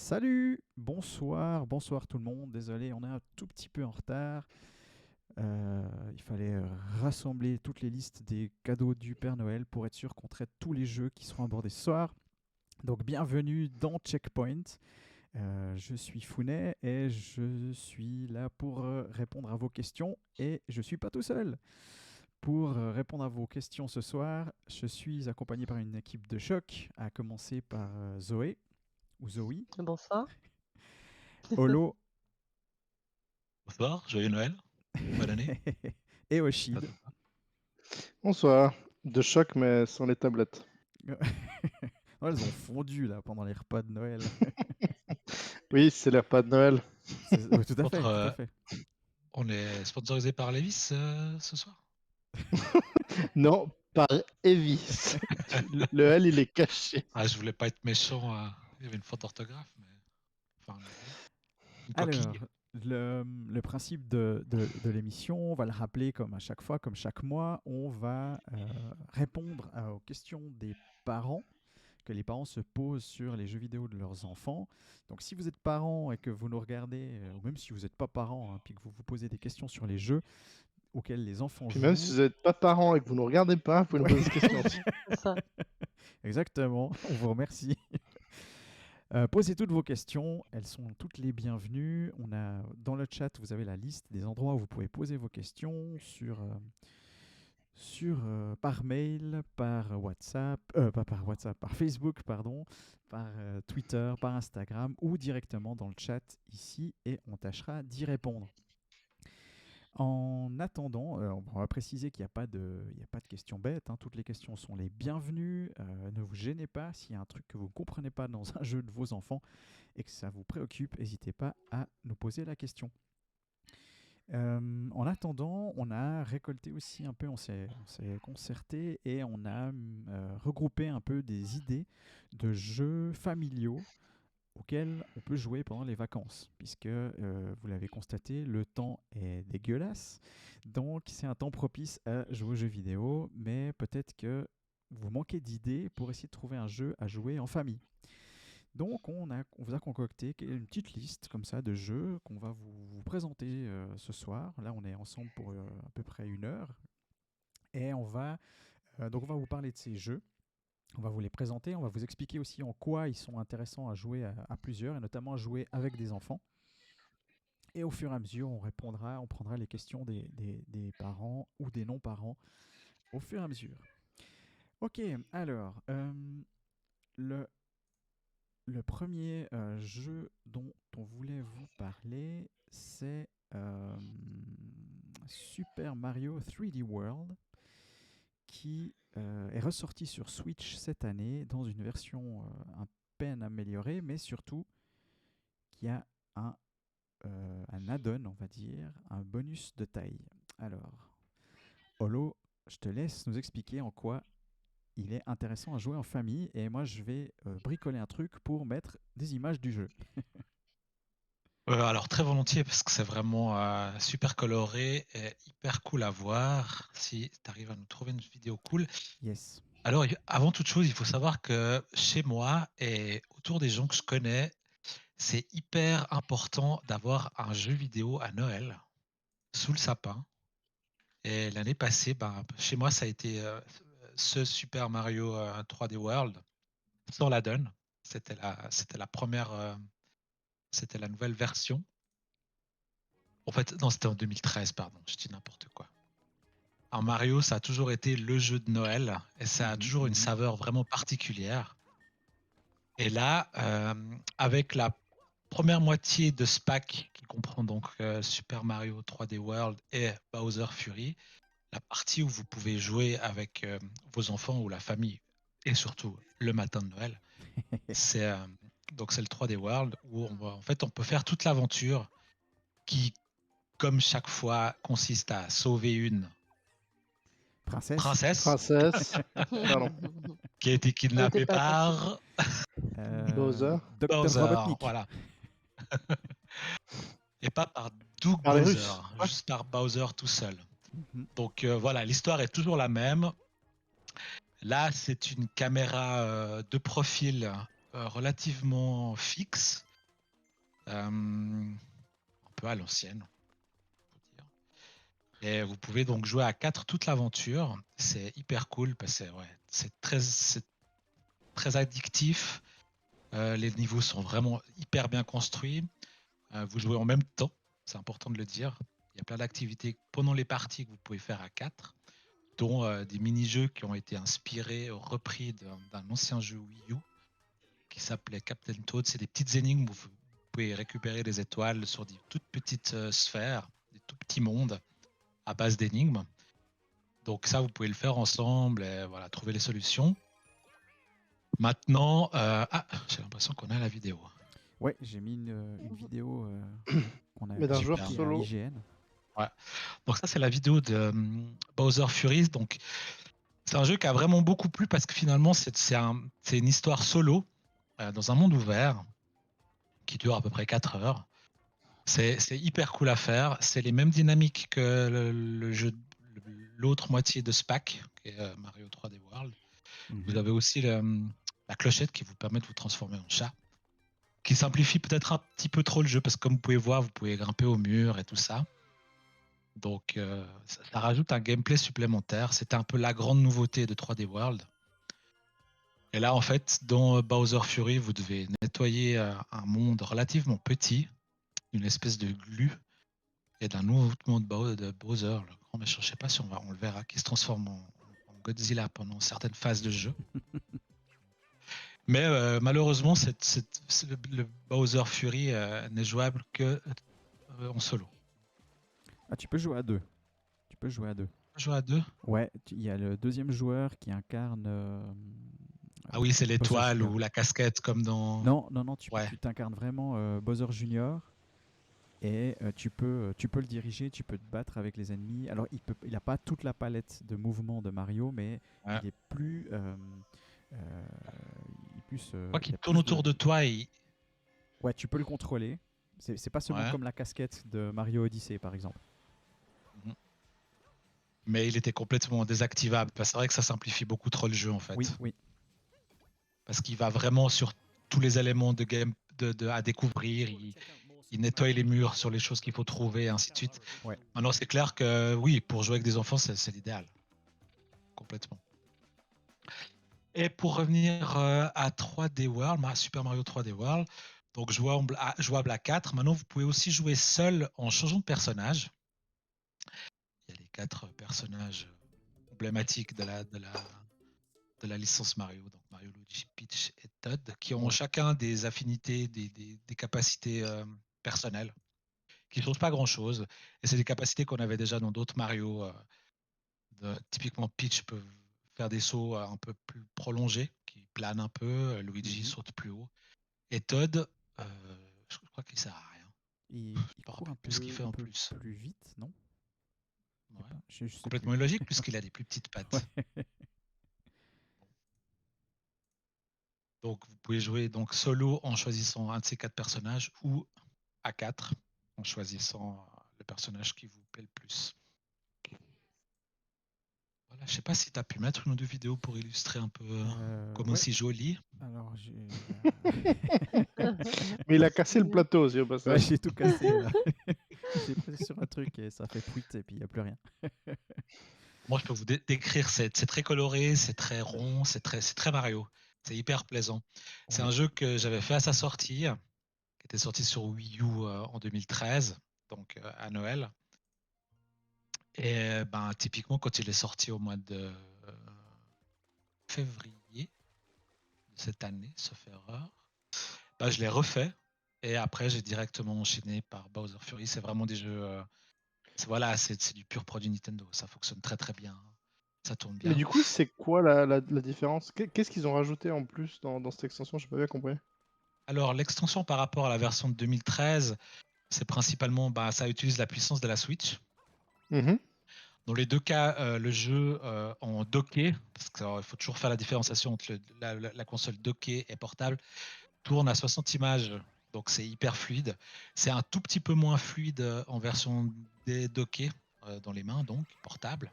Salut, bonsoir tout le monde. Désolé, on est un tout petit peu en retard. Il fallait rassembler toutes les listes des cadeaux du Père Noël pour être sûr qu'on traite tous les jeux qui seront abordés ce soir. Donc bienvenue dans Checkpoint. Je suis Founet et je suis là pour répondre à vos questions. Et je suis pas tout seul. Pour répondre à vos questions ce soir, je suis accompagné par une équipe de choc, à commencer par Zoé ou Zoe, Bonsoir. Olo Bonsoir, joyeux Noël, bonne année. et Oshid. Bonsoir. De choc, mais sans les tablettes. Ouais, elles ont fondu là pendant les repas de Noël. Oui, c'est les repas de Noël. Ouais, tout à fait, Contre, tout à fait. On est sponsorisé par Levis ce soir. Non, par Evis. Le L, il est caché. Ah, je voulais pas être méchant, il y avait une faute d'orthographe, mais enfin, une coquille. Alors, le principe de l'émission, on va le rappeler comme à chaque fois, comme chaque mois, on va répondre aux questions des parents que les parents se posent sur les jeux vidéo de leurs enfants. Donc si vous êtes parent et que vous nous regardez, ou même si vous n'êtes pas parent, hein, puis que vous vous posez des questions sur les jeux auxquels les enfants Puis jouent. même si vous n'êtes pas parent et que vous ne nous regardez pas, vous pouvez nous poser des questions aussi. C'est ça. Exactement, on vous remercie. Posez toutes vos questions, elles sont toutes les bienvenues. On a, dans le chat, vous avez la liste des endroits où vous pouvez poser vos questions par mail, par WhatsApp, pas par WhatsApp, par Facebook, pardon, par Twitter, par Instagram ou directement dans le chat ici et on tâchera d'y répondre. En attendant, on va préciser qu'il n'y a pas de questions bêtes, hein. Toutes les questions sont les bienvenues. Ne vous gênez pas s'il y a un truc que vous ne comprenez pas dans un jeu de vos enfants et que ça vous préoccupe, n'hésitez pas à nous poser la question. En attendant, on a récolté aussi un peu, on s'est concerté et on a regroupé un peu des idées de jeux familiaux auxquels on peut jouer pendant les vacances, puisque vous l'avez constaté, le temps est dégueulasse, donc c'est un temps propice à jouer aux jeux vidéo, mais peut-être que vous manquez d'idées pour essayer de trouver un jeu à jouer en famille. Donc on vous a concocté une petite liste comme ça de jeux qu'on va vous présenter ce soir. Là on est ensemble pour à peu près 1 heure, et on va vous parler de ces jeux. On va vous les présenter, on va vous expliquer aussi en quoi ils sont intéressants à jouer à plusieurs, et notamment à jouer avec des enfants. Et au fur et à mesure, on prendra les questions des parents ou des non-parents au fur et à mesure. Ok, alors, le, le premier jeu dont on voulait vous parler, c'est Super Mario 3D World, qui est ressorti sur Switch cette année dans une version à peine améliorée, mais surtout qui a un add-on, on va dire, un bonus de taille. Alors, Olo, je te laisse nous expliquer en quoi il est intéressant à jouer en famille, et moi je vais bricoler un truc pour mettre des images du jeu. Alors très volontiers parce que c'est vraiment super coloré et hyper cool à voir. Si tu arrives à nous trouver une vidéo cool. Yes. Alors avant toute chose, il faut savoir que chez moi et autour des gens que je connais, c'est hyper important d'avoir un jeu vidéo à Noël sous le sapin. Et l'année passée, chez moi, ça a été ce Super Mario 3D World sans la donne. C'était la première, c'était la nouvelle version. En fait, non, c'était en 2013, pardon, je dis n'importe quoi. Alors Mario, ça a toujours été le jeu de Noël et ça a toujours une saveur vraiment particulière. Et là, avec la première moitié de ce pack qui comprend donc Super Mario 3D World et Bowser Fury, la partie où vous pouvez jouer avec vos enfants ou la famille et surtout le matin de Noël, c'est c'est le 3D World où on peut faire toute l'aventure qui, comme chaque fois, consiste à sauver une princesse Princesse. Pardon. qui a été kidnappée N'était pas facile. par Bowser. Dr Bowser, Robotnik. voilà, et pas par Doug Par les Bowser, Russes. Ouais. juste par Bowser tout seul. Mhm. Donc voilà, l'histoire est toujours la même. Là, c'est une caméra de profil relativement fixe. un peu à l'ancienne, faut dire. Et vous pouvez donc jouer à 4 toute l'aventure. C'est hyper cool parce que c'est très addictif. Les niveaux sont vraiment hyper bien construits. Vous jouez en même temps, c'est important de le dire. Il y a plein d'activités pendant les parties que vous pouvez faire à 4, dont des mini-jeux qui ont été inspirés, repris d'un ancien jeu Wii U qui s'appelait Captain Toad. C'est des petites énigmes où vous pouvez récupérer des étoiles sur des toutes petites sphères, des tout petits mondes à base d'énigmes. Donc ça, vous pouvez le faire ensemble et voilà, trouver les solutions. Maintenant, j'ai l'impression qu'on a la vidéo. Ouais, j'ai mis une vidéo qu'on a Mais d'un joueur publiée à solo. IGN. Ouais. Donc ça, c'est la vidéo de Bowser Fury. Donc c'est un jeu qui a vraiment beaucoup plu parce que finalement, c'est une histoire solo dans un monde ouvert qui dure à peu près 4 heures. C'est hyper cool à faire. C'est les mêmes dynamiques que le jeu, l'autre moitié de SPAC, qui est Mario 3D World. Vous avez aussi la clochette qui vous permet de vous transformer en chat, qui simplifie peut-être un petit peu trop le jeu parce que comme vous pouvez voir, vous pouvez grimper au mur et tout ça. Donc ça rajoute un gameplay supplémentaire. C'était un peu la grande nouveauté de 3D World. Et là, en fait, dans Bowser Fury, vous devez nettoyer un monde relativement petit, une espèce de glu, et d'un autre monde de Bowser, le grand méchant. Je sais pas si on le verra, qui se transforme en Godzilla pendant certaines phases de jeu. Mais malheureusement, le Bowser Fury n'est jouable que en solo. Ah, tu peux jouer à deux. Tu peux jouer à deux. Jouer à deux. Ouais, il y a le deuxième joueur qui incarne. Ah oui, c'est Bowser l'étoile Junior. ou la casquette comme dans. Non, Ouais. tu t'incarnes vraiment Bowser Junior et tu peux le diriger, tu peux te battre avec les ennemis. Alors, il n'a pas toute la palette de mouvements de Mario, mais Ouais. il est plus. Je crois il qu'il a tourne plus autour de toi et. Ouais, tu peux le contrôler. C'est pas seulement Ouais. comme la casquette de Mario Odyssey, par exemple. Mais il était complètement désactivable. C'est vrai que ça simplifie beaucoup trop le jeu en fait. Oui. Parce qu'il va vraiment sur tous les éléments de game à découvrir. Il nettoie les murs sur les choses qu'il faut trouver, et ainsi de suite. Ouais. Maintenant, c'est clair que oui, pour jouer avec des enfants, c'est l'idéal. Complètement. Et pour revenir à 3D World, Super Mario 3D World, donc jouable à 4. Maintenant, vous pouvez aussi jouer seul en changeant de personnage. Il y a les 4 personnages emblématiques de la licence Mario, donc Mario, Luigi, Peach et Todd, qui ont chacun des affinités, des capacités personnelles, qui ne changent pas grand-chose. Et c'est des capacités qu'on avait déjà dans d'autres Mario. Typiquement, Peach peut faire des sauts un peu plus prolongés, qui planent un peu. Luigi saute plus haut. Et Todd, je crois qu'il sert à rien. Il court un peu, ce qu'il fait un en peu plus. plus vite, non? Ouais. Je sais Complètement plus. illogique puisqu'il a des plus petites pattes. Ouais. Donc vous pouvez jouer donc solo en choisissant un de ces 4 personnages ou à 4 en choisissant le personnage qui vous plaît le plus. Voilà, je sais pas si tu as pu mettre une ou deux vidéos pour illustrer un peu comment c'est joli. Alors Mais il a cassé le plateau aussi au passage. Ouais, j'ai tout cassé là. J'ai pressé sur un truc et ça fait pouit et puis il n'y a plus rien. Moi, je peux vous décrire, c'est très coloré, c'est très rond, c'est très Mario. C'est hyper plaisant. C'est un jeu que j'avais fait à sa sortie, qui était sorti sur Wii U en 2013, donc à Noël. Et ben, typiquement, quand il est sorti au mois de février de cette année, sauf erreur, ben, je l'ai refait. Et après, j'ai directement enchaîné par Bowser Fury. C'est vraiment des jeux. C'est du pur produit Nintendo. Ça fonctionne très très bien. Ça tourne bien. Mais du coup, c'est quoi la différence? Qu'est-ce qu'ils ont rajouté en plus dans cette extension? Je n'ai pas bien compris. Alors, l'extension par rapport à la version de 2013, c'est principalement, ça utilise la puissance de la Switch. Dans les deux cas, le jeu en docké, parce qu'il faut toujours faire la différenciation entre la console docké et portable, tourne à 60 images, donc c'est hyper fluide. C'est un tout petit peu moins fluide en version docké dans les mains, donc portable.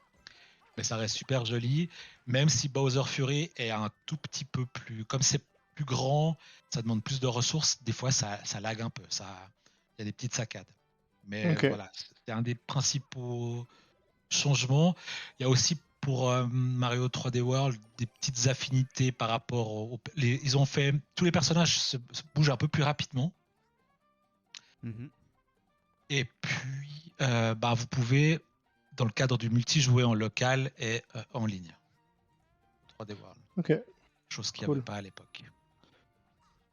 Mais ça reste super joli, même si Bowser Fury est un tout petit peu plus... Comme c'est plus grand, ça demande plus de ressources. Des fois, ça lag un peu. Il y a des petites saccades. Mais Ok. voilà, c'est un des principaux changements. Il y a aussi pour Mario 3D World des petites affinités par rapport ils ont fait tous les personnages se bougent un peu plus rapidement. Mhm. Et puis vous pouvez dans le cadre du multi jouer en local et en ligne. 3D World. Ok. Chose qu'il n'y avait Cool. pas à l'époque.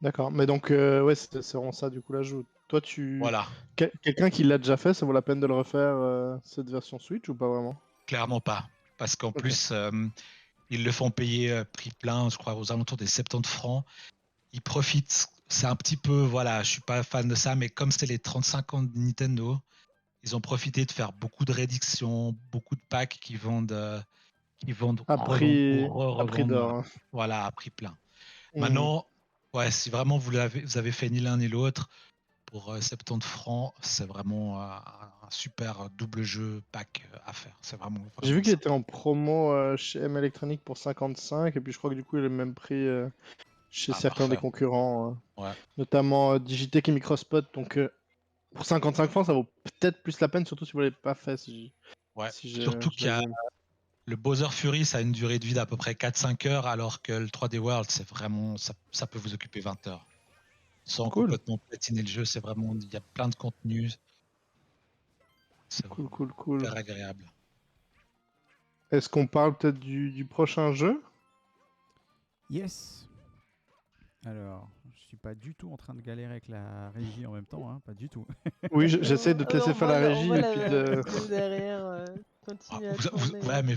D'accord. Mais donc, ouais, c'est vraiment ça, du coup, l'ajout. Toi, Voilà, quelqu'un qui l'a déjà fait, ça vaut la peine de le refaire, cette version Switch ou pas vraiment? clairement pas. Parce qu'en Ok. plus, ils le font payer prix plein, je crois, aux alentours des 70 francs. Ils profitent. C'est un petit peu, voilà, je suis pas fan de ça, mais comme c'est les 35 ans de Nintendo, ils ont profité de faire beaucoup de réductions, beaucoup de packs qui vendent À ou revendent ou prix revendent, d'or, hein. voilà, à prix plein. Hmm. Maintenant, ouais, si vraiment vous avez fait ni l'un ni l'autre, pour 70 francs, c'est vraiment un super double jeu pack à faire. C'est vraiment, J'ai vu vraiment qu'il ça. était en promo chez M Electronic pour 55, et puis je crois que du coup, il est le même prix chez Ah, certains des parfait. concurrents, Ouais. notamment Digitech et Microspot. Donc, pour 55 francs, ça vaut peut-être plus la peine, surtout si vous l'avez pas fait, Ouais. si Surtout qu'il y a j'imagine. le Bowser Fury, ça a une durée de vie d'à peu près 4-5 heures, alors que le 3D World, c'est vraiment, ça peut vous occuper 20 heures. Sans Cool, complètement platiner le jeu, c'est vraiment, il y a plein de contenu. C'est cool, vraiment cool, cool. hyper agréable. Est-ce qu'on parle peut-être du prochain jeu? Yes. Alors, je suis pas du tout en train de galérer avec la régie en même temps, hein, pas du tout. Oui, j'essaie de te laisser faire la On régie voit et puis la de... vidéo derrière. Continue à tourner. Ouais, mais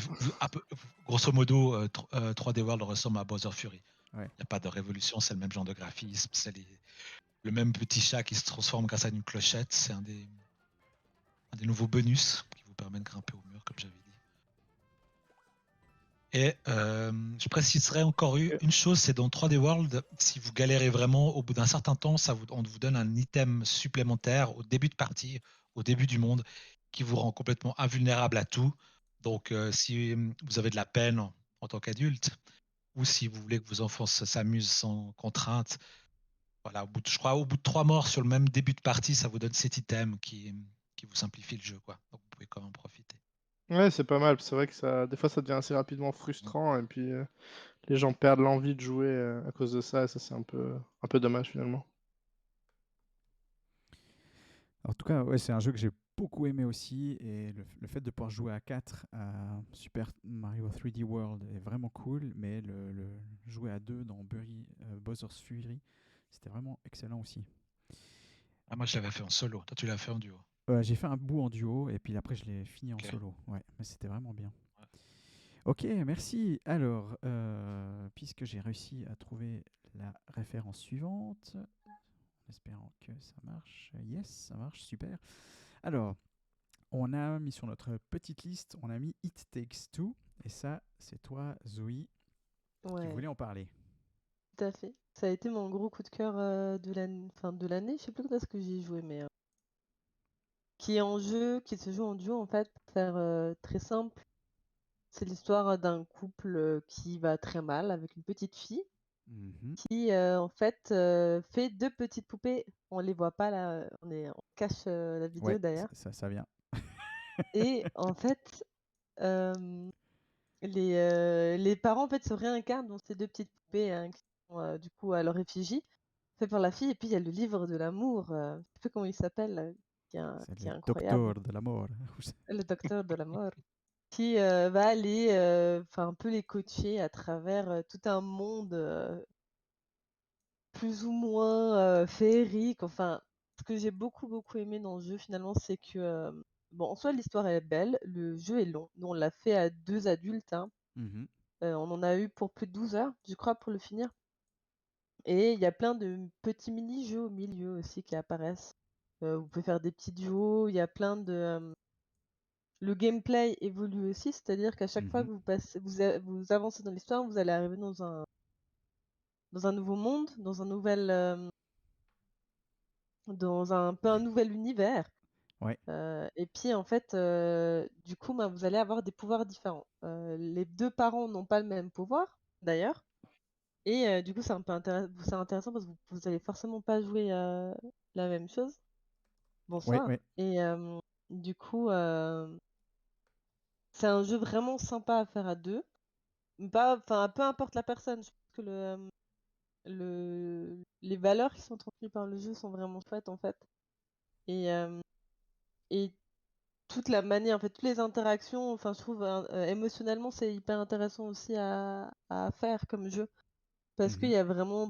grosso modo, 3D World ressemble à Bowser Fury. Ouais. Il n'y a pas de révolution, c'est le même genre de graphisme, le même petit chat qui se transforme grâce à une clochette. C'est un des nouveaux bonus qui vous permet de grimper au mur, comme j'avais dit. Et je préciserai encore une chose, c'est dans 3D World, si vous galérez vraiment, au bout d'un certain temps, on vous donne un item supplémentaire au début de partie, au début du monde, qui vous rend complètement invulnérable à tout. Donc si vous avez de la peine en tant qu'adulte, ou si vous voulez que vos enfants s'amusent sans contrainte, voilà, je crois au bout de 3 morts sur le même début de partie, ça vous donne cet item qui vous simplifie le jeu, quoi. Donc vous pouvez quand même en profiter. Ouais, c'est pas mal. C'est vrai que des fois, ça devient assez rapidement frustrant et puis les gens perdent l'envie de jouer à cause de ça, et ça, c'est un peu dommage finalement. En tout cas, ouais, c'est un jeu que j'ai beaucoup aimé aussi, et le fait de pouvoir jouer à 4 à Super Mario 3D World est vraiment cool, mais le jouer à 2 dans Bowser's Fury, c'était vraiment excellent aussi. Ah, moi, je l'avais fait en solo. Toi, tu l'as fait en duo. J'ai fait un bout en duo, et puis après je l'ai fini en Ok. solo. Ouais, mais c'était vraiment bien. Ouais. Ok, merci. Alors, puisque j'ai réussi à trouver la référence suivante, en espérant que ça marche. Yes, ça marche, super. Alors, on a mis sur notre petite liste, on a mis It Takes Two. Et ça, c'est toi, Zoé, qui Ouais, voulais en parler. tout à fait. Ça a été mon gros coup de cœur de l'année. Je sais plus quand est-ce que j'y ai joué, mais qui est en jeu, qui se joue en duo en fait. Pour faire très simple, c'est l'histoire d'un couple qui va très mal avec une petite fille Mhm. qui en fait fait deux petites poupées. On les voit pas là, on cache la vidéo Ouais, d'ailleurs. ça vient. Et en fait, euh, les parents en fait se réincarnent dans ces deux petites poupées hein, qui sont du coup à leur effigie, fait par la fille. Et puis il y a le livre de l'amour, je sais plus comment il s'appelle, C'est qui est le incroyable, docteur de la mort. le docteur de l'amour, qui va aller un peu les coacher à travers tout un monde plus ou moins féerique. Enfin, ce que j'ai beaucoup aimé dans le jeu finalement, c'est que bon, en soi l'histoire est belle, le jeu est long. Nous on l'a fait à deux adultes, hein. Mhm. On en a eu pour plus de 12 heures, je crois, pour le finir. Et il y a plein de petits mini-jeux au milieu aussi qui apparaissent. Vous pouvez faire des petits duos, il y a plein de... Le gameplay évolue aussi, c'est-à-dire qu'à chaque fois Mhm. que vous avancez dans l'histoire, vous allez arriver dans un nouveau monde, dans un peu un nouvel univers. Ouais. Et puis en fait, du coup, ben, vous allez avoir des pouvoirs différents. Les deux parents n'ont pas le même pouvoir, d'ailleurs. Et du coup, c'est intéressant parce que vous allez forcément pas jouer la même chose. Ouais, Bonsoir. ouais. Et du coup, c'est un jeu vraiment sympa à faire à deux. Enfin, peu importe la personne. Je pense que les valeurs qui sont transmises par le jeu sont vraiment chouettes en fait. Et, et toute la manière, en fait, toutes les interactions, enfin, je trouve émotionnellement, c'est hyper intéressant aussi à faire comme jeu. Parce qu'il Mhm. y a vraiment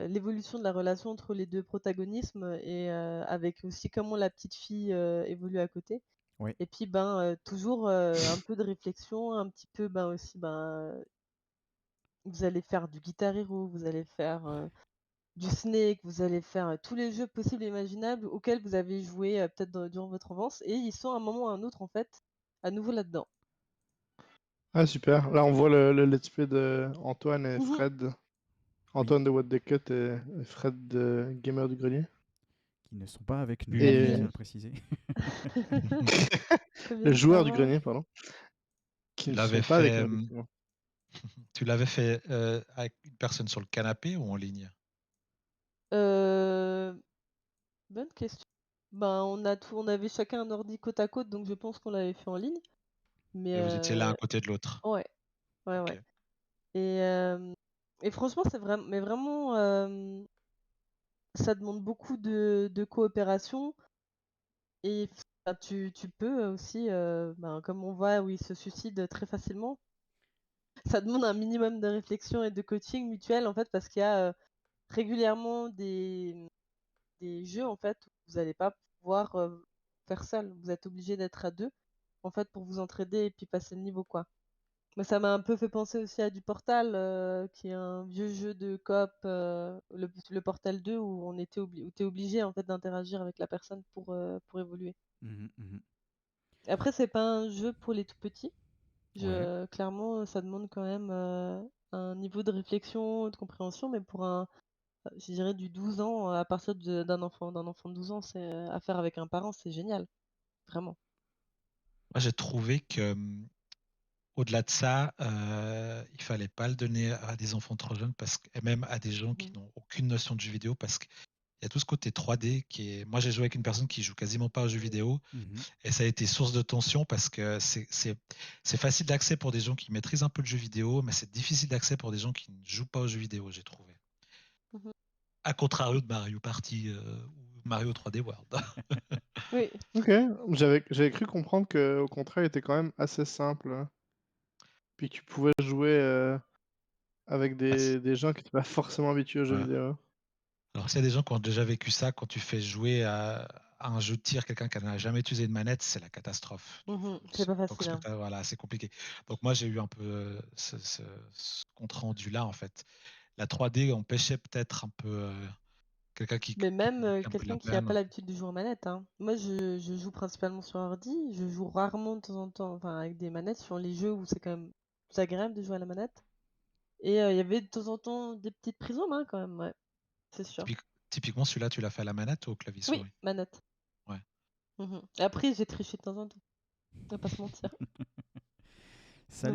l'évolution de la relation entre les deux protagonismes et avec aussi comment la petite fille évolue à côté. Ouais. Et puis toujours un peu de réflexion, un petit peu aussi vous allez faire du Guitar Hero, vous allez faire du Snake, vous allez faire tous les jeux possibles et imaginables auxquels vous avez joué peut-être durant votre enfance et ils sont à un moment ou à un autre en fait à nouveau là-dedans. Ah, super. Là, on voit le let's play de Antoine et Mhm. Fred. Oui, Antoine de What the Cut et Fred de Gamer du Grenier. qui ne sont pas avec nous, Tout à je Et fait. tiens à le préciser. Très bien le de joueur du savoir. grenier, pardon, qui Tu ne l'avais sont pas avec fait, nous, effectivement. tu l'avais fait avec une personne sur le canapé ou en ligne? Euh, Bonne question. On avait chacun un ordi côte à côte, donc je pense qu'on l'avait fait en ligne. Mais Et vous étiez l'un à côté de l'autre. ouais, ouais, Ok. ouais. Et, et franchement, c'est vraiment, mais vraiment, ça demande beaucoup de coopération. Et tu peux aussi, comme on voit où ils se suicident très facilement, ça demande un minimum de réflexion et de coaching mutuel en fait, parce qu'il y a régulièrement des jeux en fait où vous n'allez pas pouvoir faire seul. Vous êtes obligé d'être à deux en fait pour vous entraider et puis passer le niveau quoi. Mais ça m'a un peu fait penser aussi à du Portal, qui est un vieux jeu de coop, le Portal 2 où où t'es obligé en fait d'interagir avec la personne pour évoluer. Mhm, mhm. Après, c'est pas un jeu pour les tout petits. Ouais. Clairement, ça demande quand même un niveau de réflexion, de compréhension, mais je dirais du 12 ans, à partir d'un enfant de 12 ans, c'est à faire avec un parent, c'est génial, vraiment. Moi, j'ai trouvé que au-delà de ça, il fallait pas le donner à des enfants trop jeunes et même à des gens qui Mhm. n'ont aucune notion du jeu vidéo parce qu'il y a tout ce côté 3D qui est. Moi, j'ai joué avec une personne qui joue quasiment pas aux jeux vidéo Mhm. et ça a été source de tension parce que c'est facile d'accès pour des gens qui maîtrisent un peu le jeu vidéo, mais c'est difficile d'accès pour des gens qui ne jouent pas aux jeux vidéo, j'ai trouvé. Mhm. À contrario de Mario Party ou Mario 3D World. Oui, Ok, j'avais cru comprendre que au contraire, il était quand même assez simple. Puis que tu pouvais jouer avec Ah, si. des gens qui n'étaient pas forcément habitués aux jeux Ouais. vidéo. Alors, s'il y a des gens qui ont déjà vécu ça, quand tu fais jouer à un jeu de tir quelqu'un qui n'a jamais utilisé une manette, c'est la catastrophe. c'est pas Donc, facile, hein. voilà, c'est compliqué. Donc, moi, j'ai eu un peu ce compte-rendu-là, en fait. La 3D empêchait peut-être un peu quelqu'un Mais qui même prenait un peu de la quelqu'un qui n'a pas peine. l'habitude de jouer en manette, hein. Moi, je joue principalement sur ordi. Je joue rarement de temps en temps, enfin, avec des manettes sur les jeux où c'est quand même plus agréable de jouer à la manette. Et il y avait de temps en temps des petites prises en main quand même, ouais, c'est sûr. Typiquement, celui-là, tu l'as fait à la manette ou au clavier Oui, souris? manette. Ouais. Après, j'ai triché de temps en temps, on va pas se mentir. Non,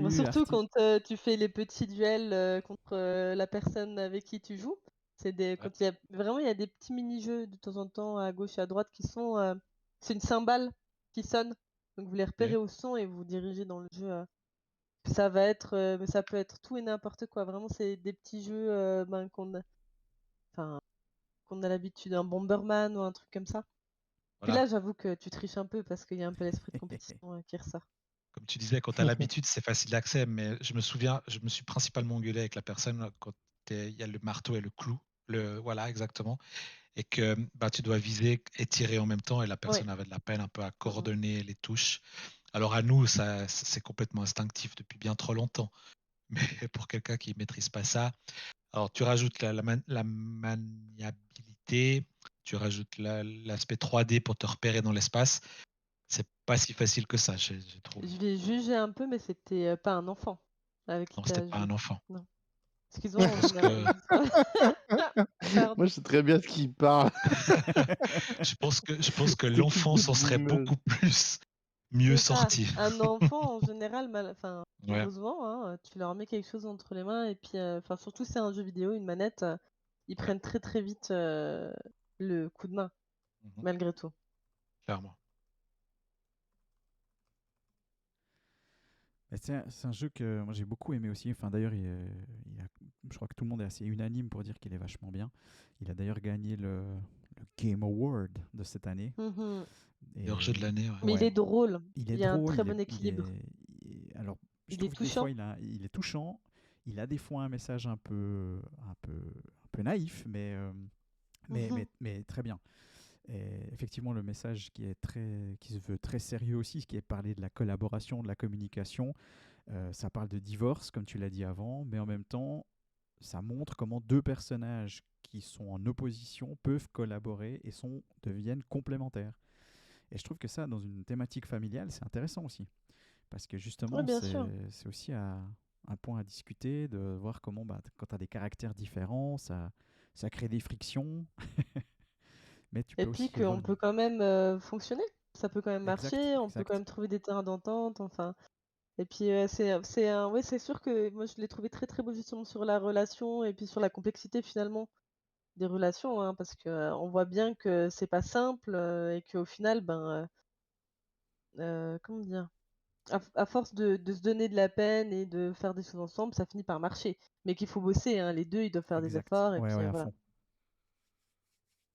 bah, Salut surtout Arti. quand tu fais les petits duels contre la personne avec qui tu joues. Ouais. Quand il y a des petits mini-jeux de temps en temps à gauche et à droite qui sont. C'est une cymbale qui sonne. Donc vous les repérez Ok. au son et vous vous dirigez dans le jeu. Ça va être. Mais ça peut être tout et n'importe quoi. Vraiment, c'est des petits jeux enfin, qu'on a l'habitude. Un Bomberman ou un truc comme ça. Puis Voilà. là, j'avoue que tu triches un peu parce qu'il y a un peu l'esprit de compétition qui ressort. Comme tu disais, quand tu as l'habitude, c'est facile d'accès, mais je me souviens, je me suis principalement engueulé avec la personne quand il y a le marteau et le clou. Voilà, exactement. Et que bah, tu dois viser et tirer en même temps, et la Oui. personne avait de la peine un peu à Mhm. coordonner les touches. Alors à nous, ça, c'est complètement instinctif depuis bien trop longtemps. Mais pour quelqu'un qui ne maîtrise pas ça, alors tu rajoutes la maniabilité, tu rajoutes l'aspect 3D pour te repérer dans l'espace. C'est pas si facile que ça, j'ai trouvé. Je l'ai jugé un peu, mais c'était pas un enfant avec qui Non, tu c'était as pas un joué. enfant. Non. Excuse-moi, Je pense que, Pardon. Moi, je sais très bien de qui il parle. je pense que Petite l'enfant s'en serait dégoûteuse. beaucoup plus Mieux C'est ça. sorti. Un enfant, en général, enfin, Ouais. heureusement, hein, tu leur mets quelque chose entre les mains et puis, enfin, surtout si c'est un jeu vidéo, une manette, ils prennent très très vite le coup de main, Mhm. malgré tout. Clairement. Mais c'est un jeu que moi j'ai beaucoup aimé aussi. Enfin, d'ailleurs, je crois que tout le monde est assez unanime pour dire qu'il est vachement bien. Il a d'ailleurs gagné le Game Award de cette année. Mhm. Meilleur jeu de Et l'année, ouais. Mais il ouais, est drôle. il Il est y a un drôle. très bon équilibre. Alors, je Il est trouve que des fois, touchant. il est touchant. Il a des fois un message un peu naïf, Mhm. mais très bien. Et effectivement, le message qui se veut très sérieux aussi, qui est parler de la collaboration, de la communication, ça parle de divorce, comme tu l'as dit avant, mais en même temps, ça montre comment deux personnages qui sont en opposition peuvent collaborer et deviennent complémentaires. Et je trouve que ça, dans une thématique familiale, c'est intéressant aussi. Parce que Oui, justement, bien sûr. c'est aussi un point à discuter, de voir comment, quand tu as des caractères différents, ça crée des frictions, mais tu Et peux puis aussi voir... qu'on peut quand même fonctionner. Ça peut quand même Exact, marcher, on peut quand exact. même trouver des terrains d'entente, enfin. Et puis ouais, c'est sûr que moi je l'ai trouvé très très beau justement sur la relation et puis sur la complexité finalement des relations, hein, parce que on voit bien que c'est pas simple et qu'au final, ben, comment dire, à force de se donner de la peine et de faire des choses ensemble, ça finit par marcher. Mais qu'il faut bosser, hein, les deux ils doivent faire des Exact. efforts et Ouais, puis ouais, à voilà. fond.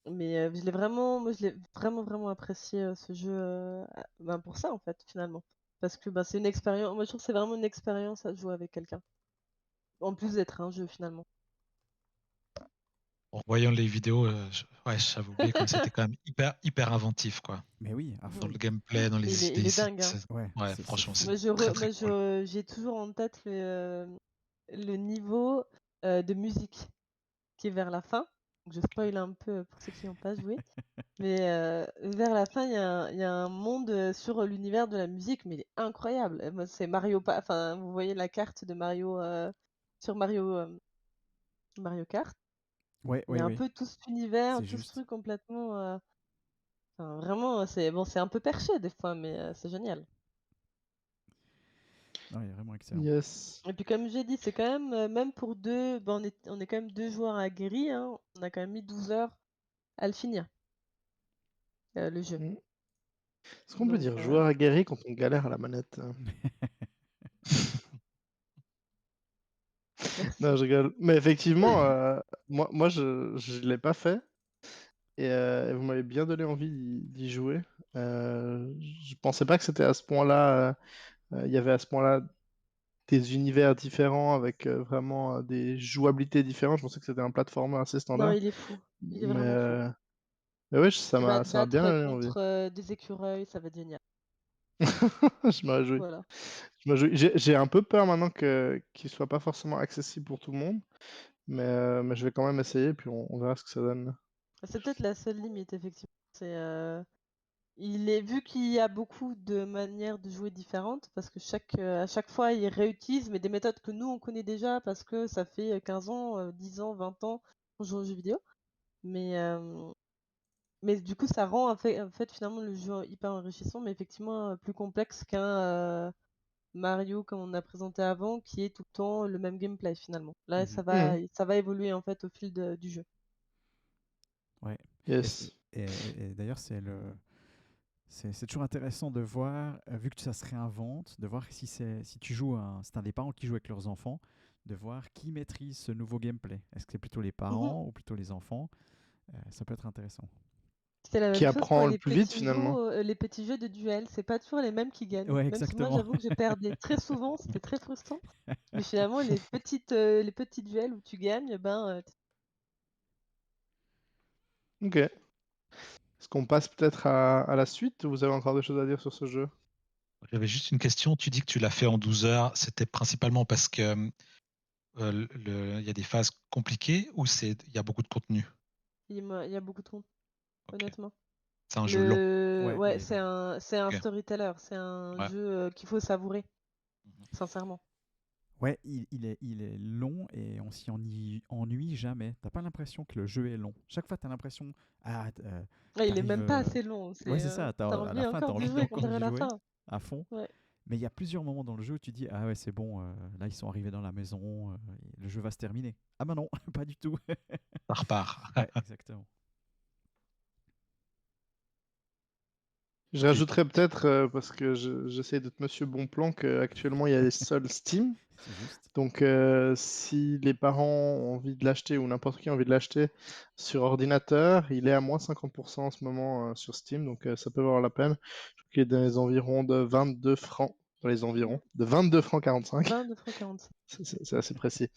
Mais moi je l'ai vraiment vraiment apprécié ce jeu ben, pour ça en fait finalement. Parce que ben, c'est une expérience, moi je trouve que c'est vraiment une expérience à jouer avec quelqu'un. En plus d'être un jeu finalement. En voyant les vidéos, ouais, j'avais oublié comme c'était quand même hyper inventif, quoi. Mais oui, à Dans fond. le gameplay, dans les Il idées, est dingue, hein. Ouais, ouais, c'est franchement, c'est fou. très cool. J'ai toujours en tête le niveau de musique qui est vers la fin. Donc je spoil un peu pour ceux qui n'ont pas joué. Mais vers la fin, il y a un monde sur l'univers de la musique, mais il est incroyable. Et moi, c'est enfin, vous voyez la carte de Mario sur Mario Kart. Ouais, Il y ouais, a un ouais. peu tout cet univers, C'est tout ce juste. truc complètement. Enfin, vraiment, c'est bon, c'est un peu perché des fois, mais c'est génial. Non, il est vraiment excellent. Yes. Et puis comme j'ai dit, c'est quand même, même pour deux, ben, on est quand même deux joueurs aguerris, hein. On a quand même mis 12 heures à le finir, le jeu. Mm. Est-ce qu'on peut Donc, dire joueur aguerri quand on galère à la manette? merci. Non, je rigole. Mais effectivement, moi je l'ai pas fait. Et vous m'avez bien donné envie d'y jouer. Je pensais pas que c'était à ce point-là. Il y avait à ce point-là des univers différents avec vraiment des jouabilités différentes. Je pensais que c'était un platformer assez Non, standard. il est fou. Il est Mais, vraiment fou. mais ouais, Tu vas te ça m'a bien battre donné envie. contre des écureuils, ça va être génial. Je me réjouis. Voilà. J'ai un peu peur maintenant qu'il soit pas forcément accessible pour tout le monde. Mais je vais quand même essayer, puis on verra ce que ça donne. C'est peut-être la seule limite, effectivement. C'est, vu qu'il y a beaucoup de manières de jouer différentes, parce que à chaque fois, ils réutilisent mais des méthodes que nous, on connaît déjà, parce que ça fait 15 ans, 10 ans, 20 ans qu'on joue aux jeux vidéo. Mais du coup, ça rend en fait finalement le jeu hyper enrichissant, mais effectivement plus complexe qu'un Mario comme on a présenté avant, qui est tout le temps le même gameplay finalement. Là, Mhm. ça va évoluer en fait au fil du jeu. Ouais. Yes. Et d'ailleurs, c'est toujours intéressant de voir, vu que ça se réinvente, de voir si tu joues c'est un des parents qui joue avec leurs enfants, de voir qui maîtrise ce nouveau gameplay. Est-ce que c'est plutôt les Mhm. parents ou plutôt les enfants? Ça peut être intéressant. C'est la Qui même chose pour apprend le plus vite finalement. les petits jeux de duel. C'est pas toujours les mêmes qui gagnent. Ouais, Même si moi, exactement. j'avoue que je perdais très souvent, c'était très frustrant. Mais finalement, les petits duels où tu gagnes, ben, Ok. Est-ce qu'on passe peut-être à la suite ou vous avez encore des choses à dire sur ce jeu? J'avais juste une question. Tu dis que tu l'as fait en 12 heures. C'était principalement parce que il y a des phases compliquées ou il y a beaucoup de contenu? il y a beaucoup de monde, Ok. honnêtement. C'est un jeu long. Ouais, il Ouais, est long. c'est un Ok. storyteller. C'est un Ouais. jeu qu'il faut savourer, Mhm. sincèrement. Ouais, il est long et on s'y ennuie jamais. T'as pas l'impression que le jeu est long. Chaque fois, t'as l'impression, Ouais, il est t'arrives. même pas assez long. Ouais, c'est ça. T'as À la envie fin, t'as encore d'y envie jouer quand encore t'arrives d'y à la jouer. fin. à fond. Ouais. Mais il y a plusieurs moments dans le jeu où tu dis ah ouais c'est bon, là ils sont arrivés dans la maison, le jeu va se terminer. Ah bah non, pas du tout. Ça repart. Ouais, exactement. Je rajouterais peut-être, parce que j'essaie d'être Monsieur Bonplan, qu'actuellement il y a les soldes Steam. C'est juste. Donc si les parents ont envie de l'acheter ou n'importe qui a envie de l'acheter sur ordinateur, il est à moins 50% en ce moment sur Steam, donc ça peut valoir la peine. Je trouve qu'il est dans les environs de 22 francs, dans les environs, de 22 francs 45, 22 francs 45. c'est assez précis.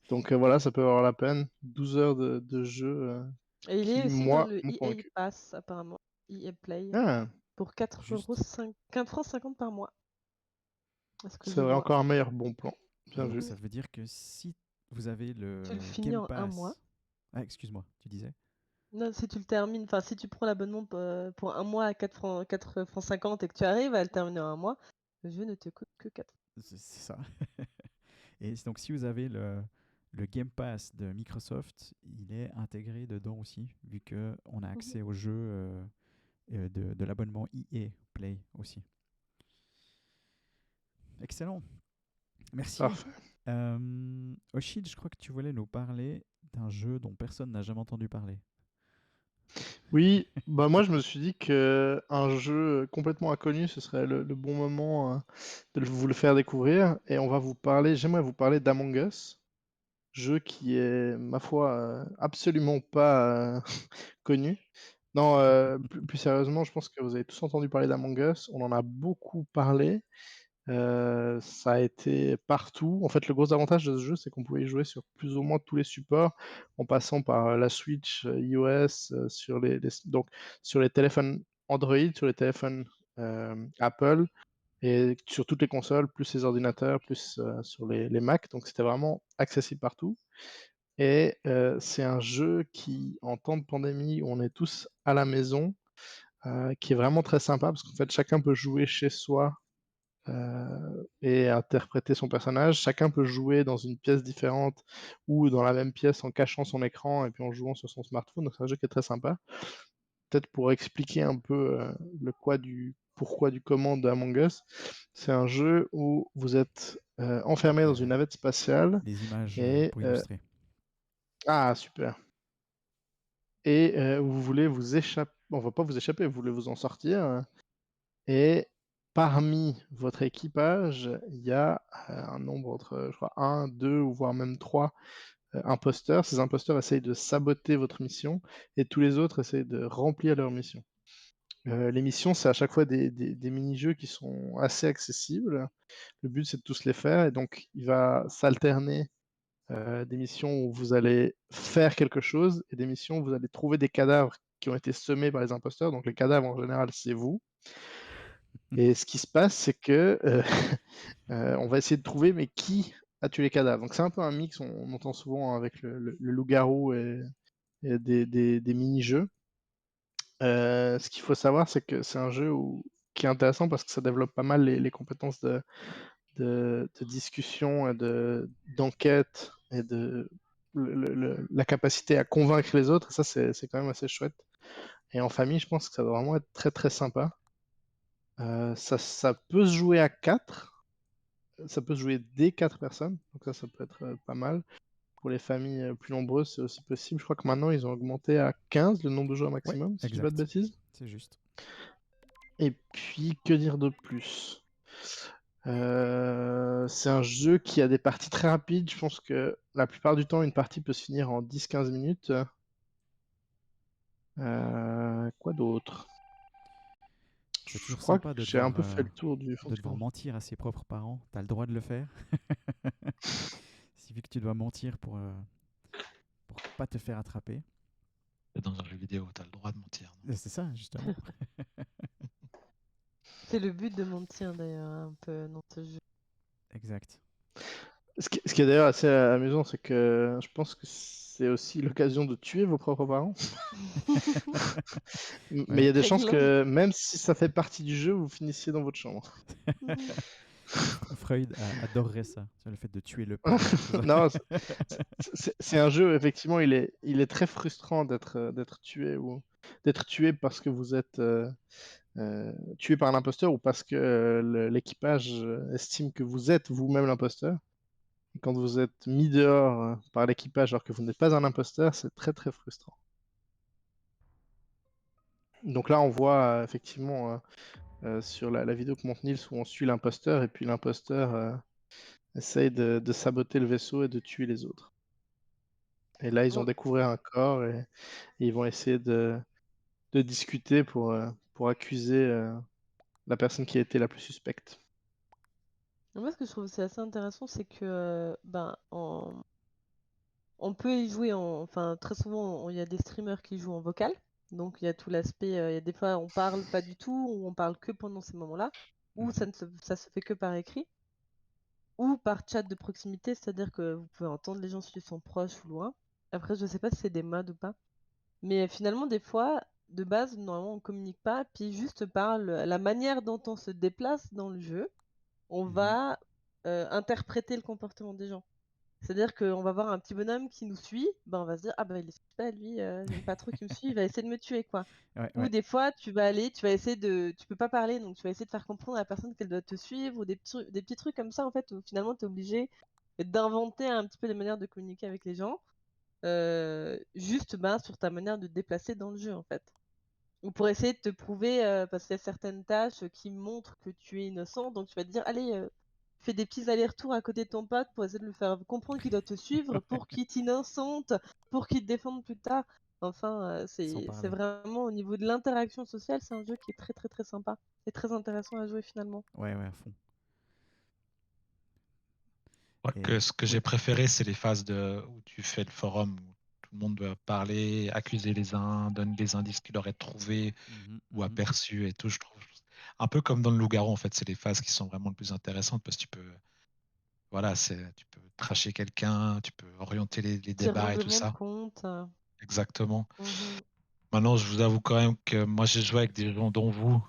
Donc voilà, ça peut valoir la peine. 12 heures de jeu Et il est qui, aussi dans moi, le m'ont EA convaincu. Pass, apparemment. EA Play. Ah, Pour 4 Juste. euros, 4 francs 50 par mois. Est-ce que c'est je vrai, vois encore un meilleur bon plan. Bien Donc vu. ça veut dire que si vous avez le Tu le finis Game en un mois. Pass. Ah excuse-moi, tu disais. Non, si tu le termines, enfin si tu prends l'abonnement pour un mois à 4 francs 50 et que tu arrives à le terminer en un mois, le jeu ne te coûte que 4. C'est ça. Et donc si vous avez le Game Pass de Microsoft, il est intégré dedans aussi, vu qu'on a accès au jeu de l'abonnement EA Play aussi. Excellent. Merci. Parfait. Oshid, je crois que tu voulais nous parler d'un jeu dont personne n'a jamais entendu parler. Oui, bah moi je me suis dit que un jeu complètement inconnu, ce serait le bon moment de vous le faire découvrir. Et j'aimerais vous parler d'Among Us, jeu qui est, ma foi, absolument pas connu. Non, plus sérieusement, je pense que vous avez tous entendu parler d'Among Us. On en a beaucoup parlé. Ça a été partout. En fait, le gros avantage de ce jeu, c'est qu'on pouvait y jouer sur plus ou moins tous les supports, en passant par la Switch, iOS, donc sur les téléphones Android, sur les téléphones Apple, et sur toutes les consoles, plus les ordinateurs, plus sur les Mac. Donc c'était vraiment accessible partout. Et c'est un jeu qui, en temps de pandémie, où on est tous à la maison, qui est vraiment très sympa, parce qu'en fait, chacun peut jouer chez soi et interpréter son personnage. Chacun peut jouer dans une pièce différente ou dans la même pièce en cachant son écran et puis en jouant sur son smartphone. Donc c'est un jeu qui est très sympa. Peut-être pour expliquer un peu le pourquoi du comment de Among Us, c'est un jeu où vous êtes enfermé dans une navette spatiale Les images et pour illustrer. ah super. Et vous voulez vous échapper, on va pas vous échapper, vous voulez vous en sortir. Et parmi votre équipage, il y a un nombre entre, je crois, 1, 2 ou voire même 3 imposteurs. Ces imposteurs essayent de saboter votre mission et tous les autres essayent de remplir leur mission. Les missions, c'est à chaque fois des mini-jeux qui sont assez accessibles. Le but, c'est de tous les faire et donc il va s'alterner des missions où vous allez faire quelque chose et des missions où vous allez trouver des cadavres qui ont été semés par les imposteurs. Donc les cadavres, en général, c'est vous. Et ce qui se passe, c'est que on va essayer de trouver, mais qui a tué les cadavres. Donc c'est un peu un mix, on entend souvent avec le loup-garou et des mini-jeux. Ce qu'il faut savoir, c'est que c'est un jeu qui est intéressant parce que ça développe pas mal les compétences de discussion et d'enquête et la capacité à convaincre les autres. Et ça, c'est quand même assez chouette. Et en famille, je pense que ça doit vraiment être très très sympa. Ça peut se jouer à 4. Ça peut se jouer dès 4 personnes. Donc ça peut être pas mal. Pour les familles plus nombreuses, c'est aussi possible. Je crois que maintenant, ils ont augmenté à 15 le nombre de joueurs maximum, si je dis pas de bêtises. C'est juste. Et puis, que dire de plus? C'est un jeu qui a des parties très rapides. Je pense que la plupart du temps, une partie peut se finir en 10-15 minutes. Quoi d'autre? C'est Je toujours crois sympa que j'ai un peu fait le tour du de devoir fonctionnement. mentir à ses propres parents. Tu as le droit de le faire. Si vu que tu dois mentir pour pas te faire attraper. Dans un jeu vidéo, tu as le droit de mentir. C'est ça, justement. C'est le but de mentir d'ailleurs, un peu dans ce jeu. Exact. Ce qui est d'ailleurs assez amusant, c'est que je pense que c'est aussi l'occasion de tuer vos propres parents. Mais il y a des chances que même si ça fait partie du jeu, vous finissiez dans votre chambre. Freud adorerait ça, le fait de tuer le père. Non, c'est un jeu, effectivement, il est très frustrant d'être tué ou d'être tué parce que vous êtes tué par un imposteur ou parce que l'équipage estime que vous êtes vous-même l'imposteur. Et quand vous êtes mis dehors par l'équipage alors que vous n'êtes pas un imposteur, c'est très très frustrant. Donc là, on voit effectivement sur la vidéo que montre Nils où on suit l'imposteur et puis l'imposteur essaye de saboter le vaisseau et de tuer les autres. Et là, ils ont Oh. découvert un corps et ils vont essayer de discuter pour accuser la personne qui a été la plus suspecte. Moi, ce que je trouve aussi assez intéressant, c'est que on peut y jouer enfin, très souvent, il y a des streamers qui jouent en vocal. Donc, il y a tout l'aspect, il y a des fois, on parle pas du tout, ou on parle que pendant ces moments-là, ou ça se fait que par écrit, ou par chat de proximité, c'est-à-dire que vous pouvez entendre les gens s'ils sont proches ou loin. Après, je sais pas si c'est des mods ou pas. Mais finalement, des fois, de base, normalement, on communique pas, puis juste par la manière dont on se déplace dans le jeu, on va interpréter le comportement des gens. C'est-à-dire qu'on va voir un petit bonhomme qui nous suit, ben on va se dire: «Ah bah, il est super lui, j'aime pas trop qu'il me suit, il va essayer de me tuer, quoi». Ouais, Ou ouais. des fois, tu vas essayer tu peux pas parler, donc tu vas essayer de faire comprendre à la personne qu'elle doit te suivre ou des petits trucs comme ça, en fait, où finalement tu es obligé d'inventer un petit peu des manières de communiquer avec les gens, juste, ben, sur ta manière de te déplacer dans le jeu, en fait. Ou pour essayer de te prouver, parce qu'il y a certaines tâches qui montrent que tu es innocent, donc tu vas te dire: «Allez, fais des petits allers-retours à côté de ton pote pour essayer de lui faire comprendre qu'il doit te suivre pour qu'il t'innocente, pour qu'il te défende plus tard». Enfin, Sans c'est parler. vraiment au niveau de l'interaction sociale, c'est un jeu qui est très, très, très sympa et très intéressant à jouer finalement. Ouais, ouais, à fond. Ouais, Et ce que j'ai oui. préféré, c'est les phases où tu fais le forum, où tout le monde doit parler, accuser les uns, donne des indices qu'il aurait trouvés ou aperçus et tout. Je trouve un peu comme dans le Loup-garou, en fait, c'est les phases qui sont vraiment les plus intéressantes parce que voilà, tu peux tracher quelqu'un, tu peux orienter les Petit débats et tout règlement de ça. compte. Exactement. Mmh. Maintenant, je vous avoue quand même que moi, j'ai joué avec des gens dont vous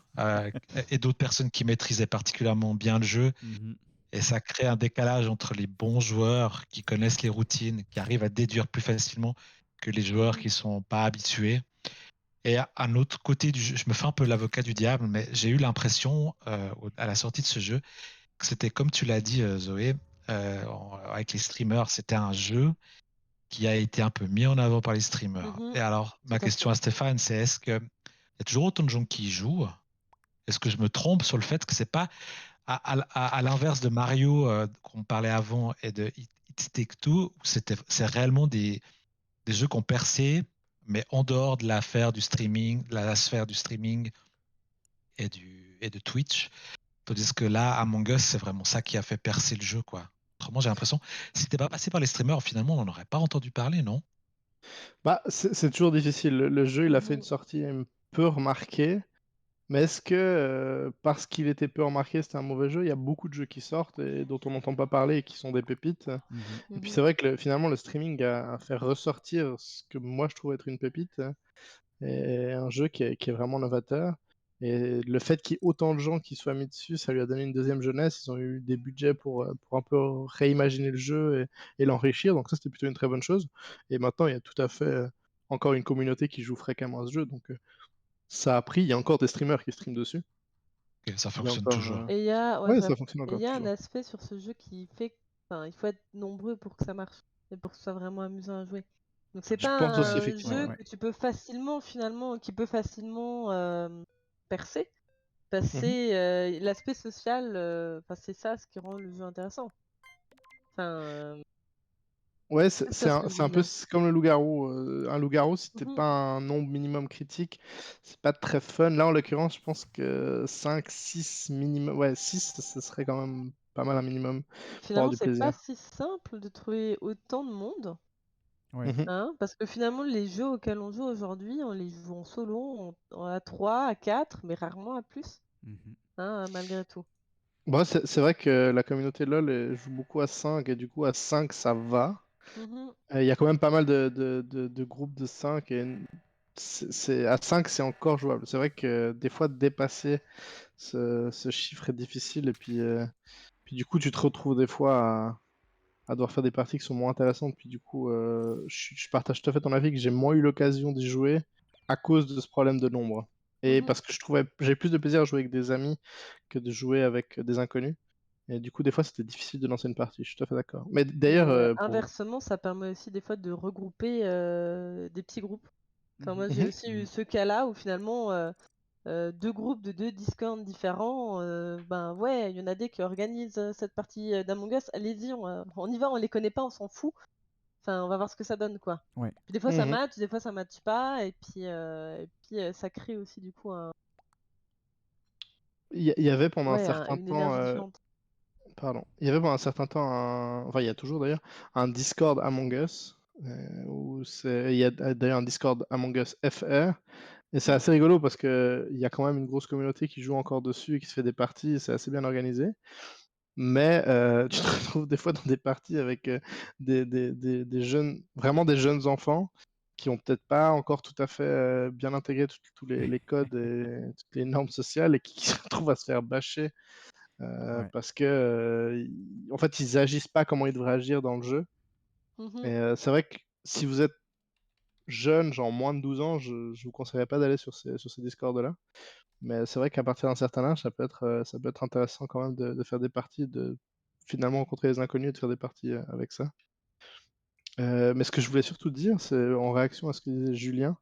et d'autres personnes qui maîtrisaient particulièrement bien le jeu. Et ça crée un décalage entre les bons joueurs qui connaissent les routines, qui arrivent à déduire plus facilement que les joueurs qui sont pas habitués. Et à un autre côté du jeu, je me fais un peu l'avocat du diable, mais j'ai eu l'impression à la sortie de ce jeu que c'était comme tu l'as dit, Zoé, avec les streamers, c'était un jeu qui a été un peu mis en avant par les streamers. Mmh. Et alors, Tout ma à question fait. à Stéphane, c'est est-ce qu'il y a toujours autant de gens qui y jouent? Est-ce que je me trompe sur le fait que c'est pas à l'inverse de Mario qu'on parlait avant et de It Take Two, où c'est réellement des jeux qui ont percé, mais en dehors de l'affaire du streaming, la sphère du streaming et de Twitch. Tandis que là, Among Us, c'est vraiment ça qui a fait percer le jeu, quoi. Autrement, j'ai l'impression, si c'était pas passé par les streamers, finalement, on n'en aurait pas entendu parler, non? Bah, c'est toujours difficile. Le jeu, il a fait une Mmh. sortie peu remarquée. Mais est-ce que parce qu'il était peu remarqué, c'était un mauvais jeu? Il y a beaucoup de jeux qui sortent et dont on n'entend pas parler et qui sont des pépites. Et puis Mmh. c'est vrai que finalement, le streaming a fait ressortir ce que moi je trouve être une pépite et un jeu qui est vraiment novateur. Et le fait qu'il y ait autant de gens qui soient mis dessus, ça lui a donné une deuxième jeunesse. Ils ont eu des budgets pour un peu réimaginer le jeu et l'enrichir. Donc ça, c'était plutôt une très bonne chose. Et maintenant, il y a tout à fait encore une communauté qui joue fréquemment à ce jeu. Donc ça a pris. Il y a encore des streamers qui streament dessus. Et ça Il y a fonctionne encore, toujours. Et il y a ouais, ouais, ça ça fonctionne et il encore y a un toujours. aspect sur ce jeu qui fait enfin, il faut être nombreux pour que ça marche et pour que ce soit vraiment amusant à jouer. Donc c'est Je pas pense aussi, un effectivement, jeu ouais. que tu peux facilement finalement qui peut facilement, percer parce que Mhm. c'est, l'aspect social, enfin c'est ça ce qui rend le jeu intéressant. Enfin, Ouais, je sais pas si tu vois ce que je c'est veux un peu dire? comme le loup-garou. Un loup-garou, si t'es Mmh. pas un nombre minimum critique, c'est pas très fun. Là, en l'occurrence, je pense que 5, 6 minimum. Ouais, 6, ce serait quand même pas mal un minimum pour avoir Finalement, du c'est pas plaisir. si simple de trouver autant de monde, Ouais. Mhm. hein, parce que finalement les jeux auxquels on joue aujourd'hui, on les joue en solo, à 3, à 4, mais rarement à plus. Hein, malgré tout. Bon, c'est vrai que la communauté LoL joue beaucoup à 5 et du coup, à 5, ça va. Mmh. Il y a quand même pas mal de groupes de 5 et à 5, c'est encore jouable. C'est vrai que des fois, dépasser ce chiffre est difficile et puis du coup, tu te retrouves des fois à devoir faire des parties qui sont moins intéressantes. Puis du coup, je partage tout à fait ton avis que j'ai moins eu l'occasion d'y jouer à cause de ce problème de nombre. Et Mhm. parce que j'avais plus de plaisir à jouer avec des amis que de jouer avec des inconnus. Et du coup, des fois, c'était difficile de lancer une partie. Je suis tout à fait d'accord. Mais d'ailleurs, Mais pour. inversement, ça permet aussi des fois de regrouper des petits groupes. Enfin, moi, Mhm. j'ai Mhm. aussi eu ce cas-là où finalement, deux groupes de deux Discord différents, ben ouais, il y en a des qui organisent cette partie d'Among Us. Allez-y, on y va, on les connaît pas, on s'en fout. Enfin, on va voir ce que ça donne, quoi. Ouais. Puis des fois ça Mhm. match, des fois ça match pas, et puis ça crée aussi du coup Il y avait pendant un ouais, certain une temps. énergie différente. Pardon. Il y avait pendant un certain temps, enfin il y a toujours d'ailleurs, un Discord Among Us, il y a d'ailleurs un Discord Among Us FR, et c'est Mm. assez rigolo parce qu'il y a quand même une grosse communauté qui joue encore dessus et qui se fait des parties, et c'est assez bien organisé. Mais tu te retrouves des fois dans des parties avec des jeunes, vraiment des jeunes enfants qui ont peut-être pas encore tout à fait bien intégré tous les codes et toutes les normes sociales et qui se retrouvent à se faire bâcher Ouais. parce que en fait ils agissent pas comme ils devraient agir dans le jeu. Mhm. Et c'est vrai que si vous êtes jeune, genre moins de 12 ans, je vous conseillerais pas d'aller sur ces Discords-là. Mais c'est vrai qu'à partir d'un certain âge, ça peut être intéressant quand même de faire des parties, de finalement rencontrer les inconnus et de faire des parties avec ça. Mais ce que je voulais surtout dire, c'est en réaction à ce que disait Julien,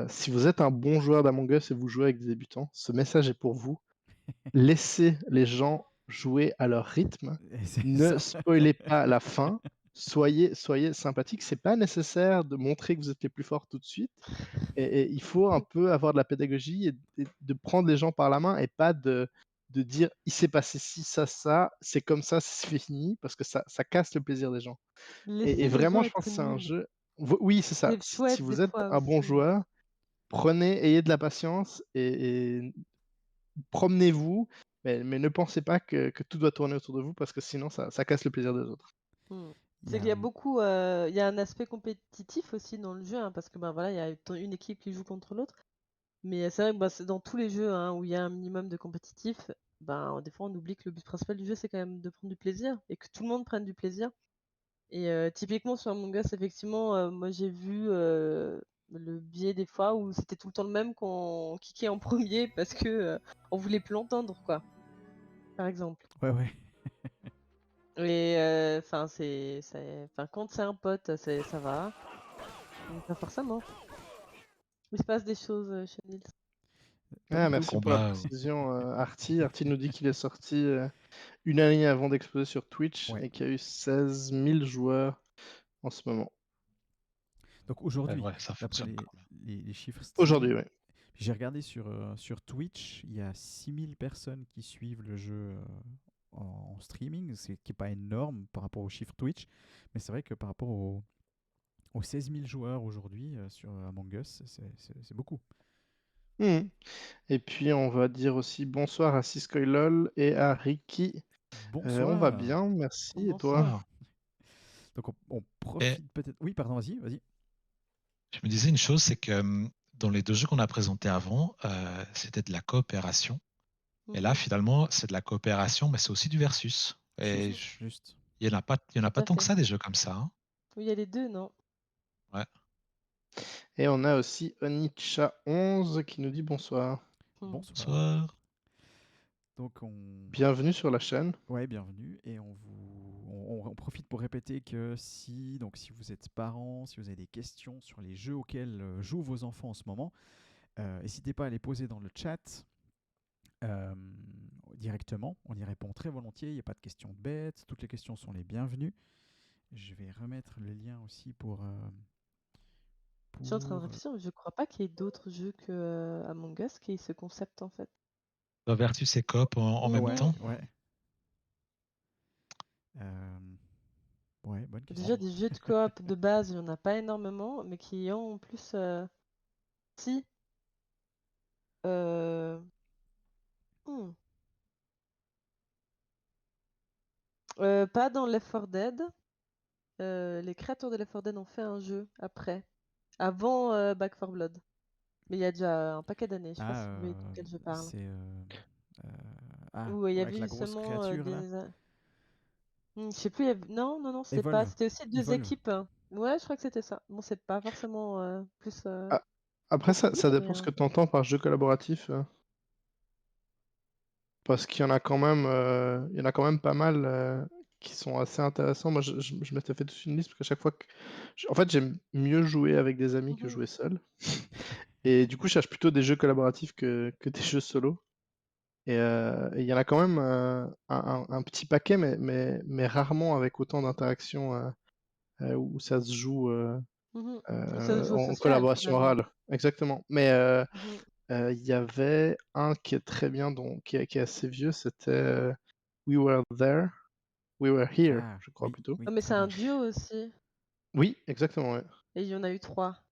si vous êtes un bon joueur d'Among Us et vous jouez avec des débutants, ce message est pour vous. Laissez les gens jouer à leur rythme. Et c'est Ne ça. spoilez pas la fin. Soyez sympathique. C'est pas nécessaire de montrer que vous êtes les plus forts tout de suite. Et il faut un peu avoir de la pédagogie et de prendre les gens par la main et pas de dire il s'est passé ci, ça, c'est comme ça, c'est fini, parce que ça casse le plaisir des gens. Et Laissez les gens vraiment, je pense être que c'est un nuls. jeu. Oui, c'est ça. C'est Si chouette des vous êtes fois un bon aussi. joueur, ayez de la patience et promenez-vous, mais ne pensez pas que tout doit tourner autour de vous parce que sinon ça casse le plaisir des autres. Mm. Il y C'est qu'il a, y a beaucoup, il y a un aspect compétitif aussi dans le jeu, hein, parce que ben voilà, il y a une équipe qui joue contre l'autre. Mais c'est vrai que bah, c'est dans tous les jeux hein, où il y a un minimum de compétitif, ben, des fois on oublie que le but principal du jeu c'est quand même de prendre du plaisir et que tout le monde prenne du plaisir. Et typiquement sur Among Us, effectivement, moi j'ai vu le biais des fois où c'était tout le temps le même qu'on kickait en premier parce que on voulait plus l'entendre, quoi, par exemple. ouais, ouais. Et enfin, quand c'est un pote, ça va, mais pas forcément. Il se passe des choses chez Nils. Pas Ah, du tout. merci pour la Combat. précision, Arty. Arty nous dit qu'il est sorti une année avant d'exploser sur Twitch Ouais. et qu'il y a eu 16 000 joueurs en ce moment. Donc aujourd'hui, Ouais, ça d'après fonctionne quand même. les chiffres Aujourd'hui, Steam, oui. j'ai regardé sur Twitch, il y a 6000 personnes qui suivent le jeu en streaming, qui n'est pas énorme par rapport aux chiffres Twitch, mais c'est vrai que par rapport aux 16 000 joueurs aujourd'hui sur Among Us, c'est beaucoup. Mhm. Et puis on va dire aussi bonsoir à Siskoilol et à Ricky. On va Bonsoir. bien, merci. Et toi? Bonsoir. Bonsoir. Donc on Et profite peut-être. Oui, pardon, vas-y. je me disais une chose, c'est que dans les deux jeux qu'on a présentés avant, c'était de la coopération. Et là, Mhm. finalement, c'est de la coopération, mais c'est aussi du versus. Et Juste, juste. il y en a pas, il y en a Tout pas à tant que fait. ça des jeux comme ça, hein. Oui, il y a les deux, non? Ouais. Et on a aussi Onicha11 qui nous dit bonsoir. Hmm. Bonsoir. Bonsoir. Donc Bienvenue sur la chaîne. ouais, bienvenue. Et on profite pour répéter que si vous êtes parents, si vous avez des questions sur les jeux auxquels jouent vos enfants en ce moment, n'hésitez pas à les poser dans le chat euh, directement. On y répond très volontiers. Il n'y a pas de questions bêtes. Toutes les questions sont les bienvenues. Je vais remettre le lien aussi Je suis en train de pour réfléchir, mais je crois pas qu'il y ait d'autres jeux que Among Us qui aient ce concept en fait. Versus et coop en même Mhm. temps. ouais. Euh, ouais, bonne Déjà, question. des jeux de coop de base, il n'y en a pas énormément, mais qui ont en plus. Si. euh, hmm, pas dans Left 4 Dead. Les créateurs de Left 4 Dead ont fait un jeu après. Avant Back 4 Blood. Mais il y a déjà un paquet d'années, je sais pas Ah, si vous voyez de quel je parle. c'est euh, ah, Où il y ouais, avec avait la grosse justement créature là. des. Je sais plus, non, non, non, c'était pas. Evolve. C'était aussi deux Evolve. équipes, hein. Ouais, je crois que c'était ça. Bon, c'est pas forcément plus. Ah, Après, ça Trop dépend ce bien. que tu entends par jeu collaboratif. Parce qu'il y en a quand même, il y en a quand même pas mal qui sont assez intéressants. Moi, je m'étais fait toute une liste parce qu'à chaque fois que. En fait, j'aime mieux jouer avec des amis que Mhm. jouer seul. Et du coup, je cherche plutôt des jeux collaboratifs que des jeux solo. Et il y en a quand même un petit paquet, mais rarement avec autant d'interactions où ça se joue Mhm. Ça se joue au en social collaboration finalement. orale. Exactement. Mais Mhm. il y avait un qui est très bien, qui est assez vieux, c'était We Were There, We Were Here, Ah, je crois oui, plutôt. Ah, oui, mais c'est très un bien. duo aussi. Oui, exactement, ouais. Et il y en a eu 3.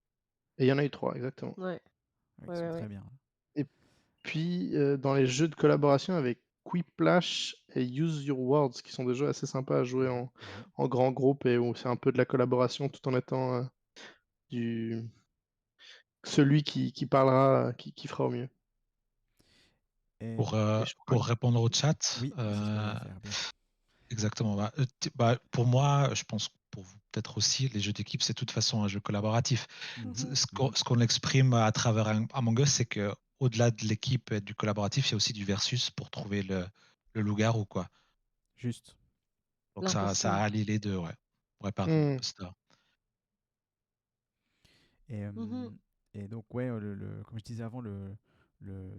Et il y en a eu 3, exactement. Ouais, Ouais, ils ouais, sont ouais, très ouais. bien. Et puis, dans les jeux de collaboration avec Quiplash et Use Your Words, qui sont des jeux assez sympas à jouer Mhm, mhm. en grand groupe et où c'est un peu de la collaboration tout en étant du... celui qui parlera, qui fera au mieux. Et Pour, Et je crois pour répondre au chat, oui, c'est ce que j'allais faire, bien fait. exactement. Pour moi, je pense que pour vous peut-être aussi, les jeux d'équipe, c'est de toute façon un jeu collaboratif. Mhm, Mhm. Ce qu'on exprime à travers Among Us, c'est que au-delà de l'équipe et du collaboratif, il y a aussi du versus pour trouver le loup-garou, quoi. Juste. Donc ça L'imposteur. allie les deux, ouais. Ouais, pardon, Hmm. l'imposteur. Et, Mhm. et donc, ouais, comme je disais avant, donc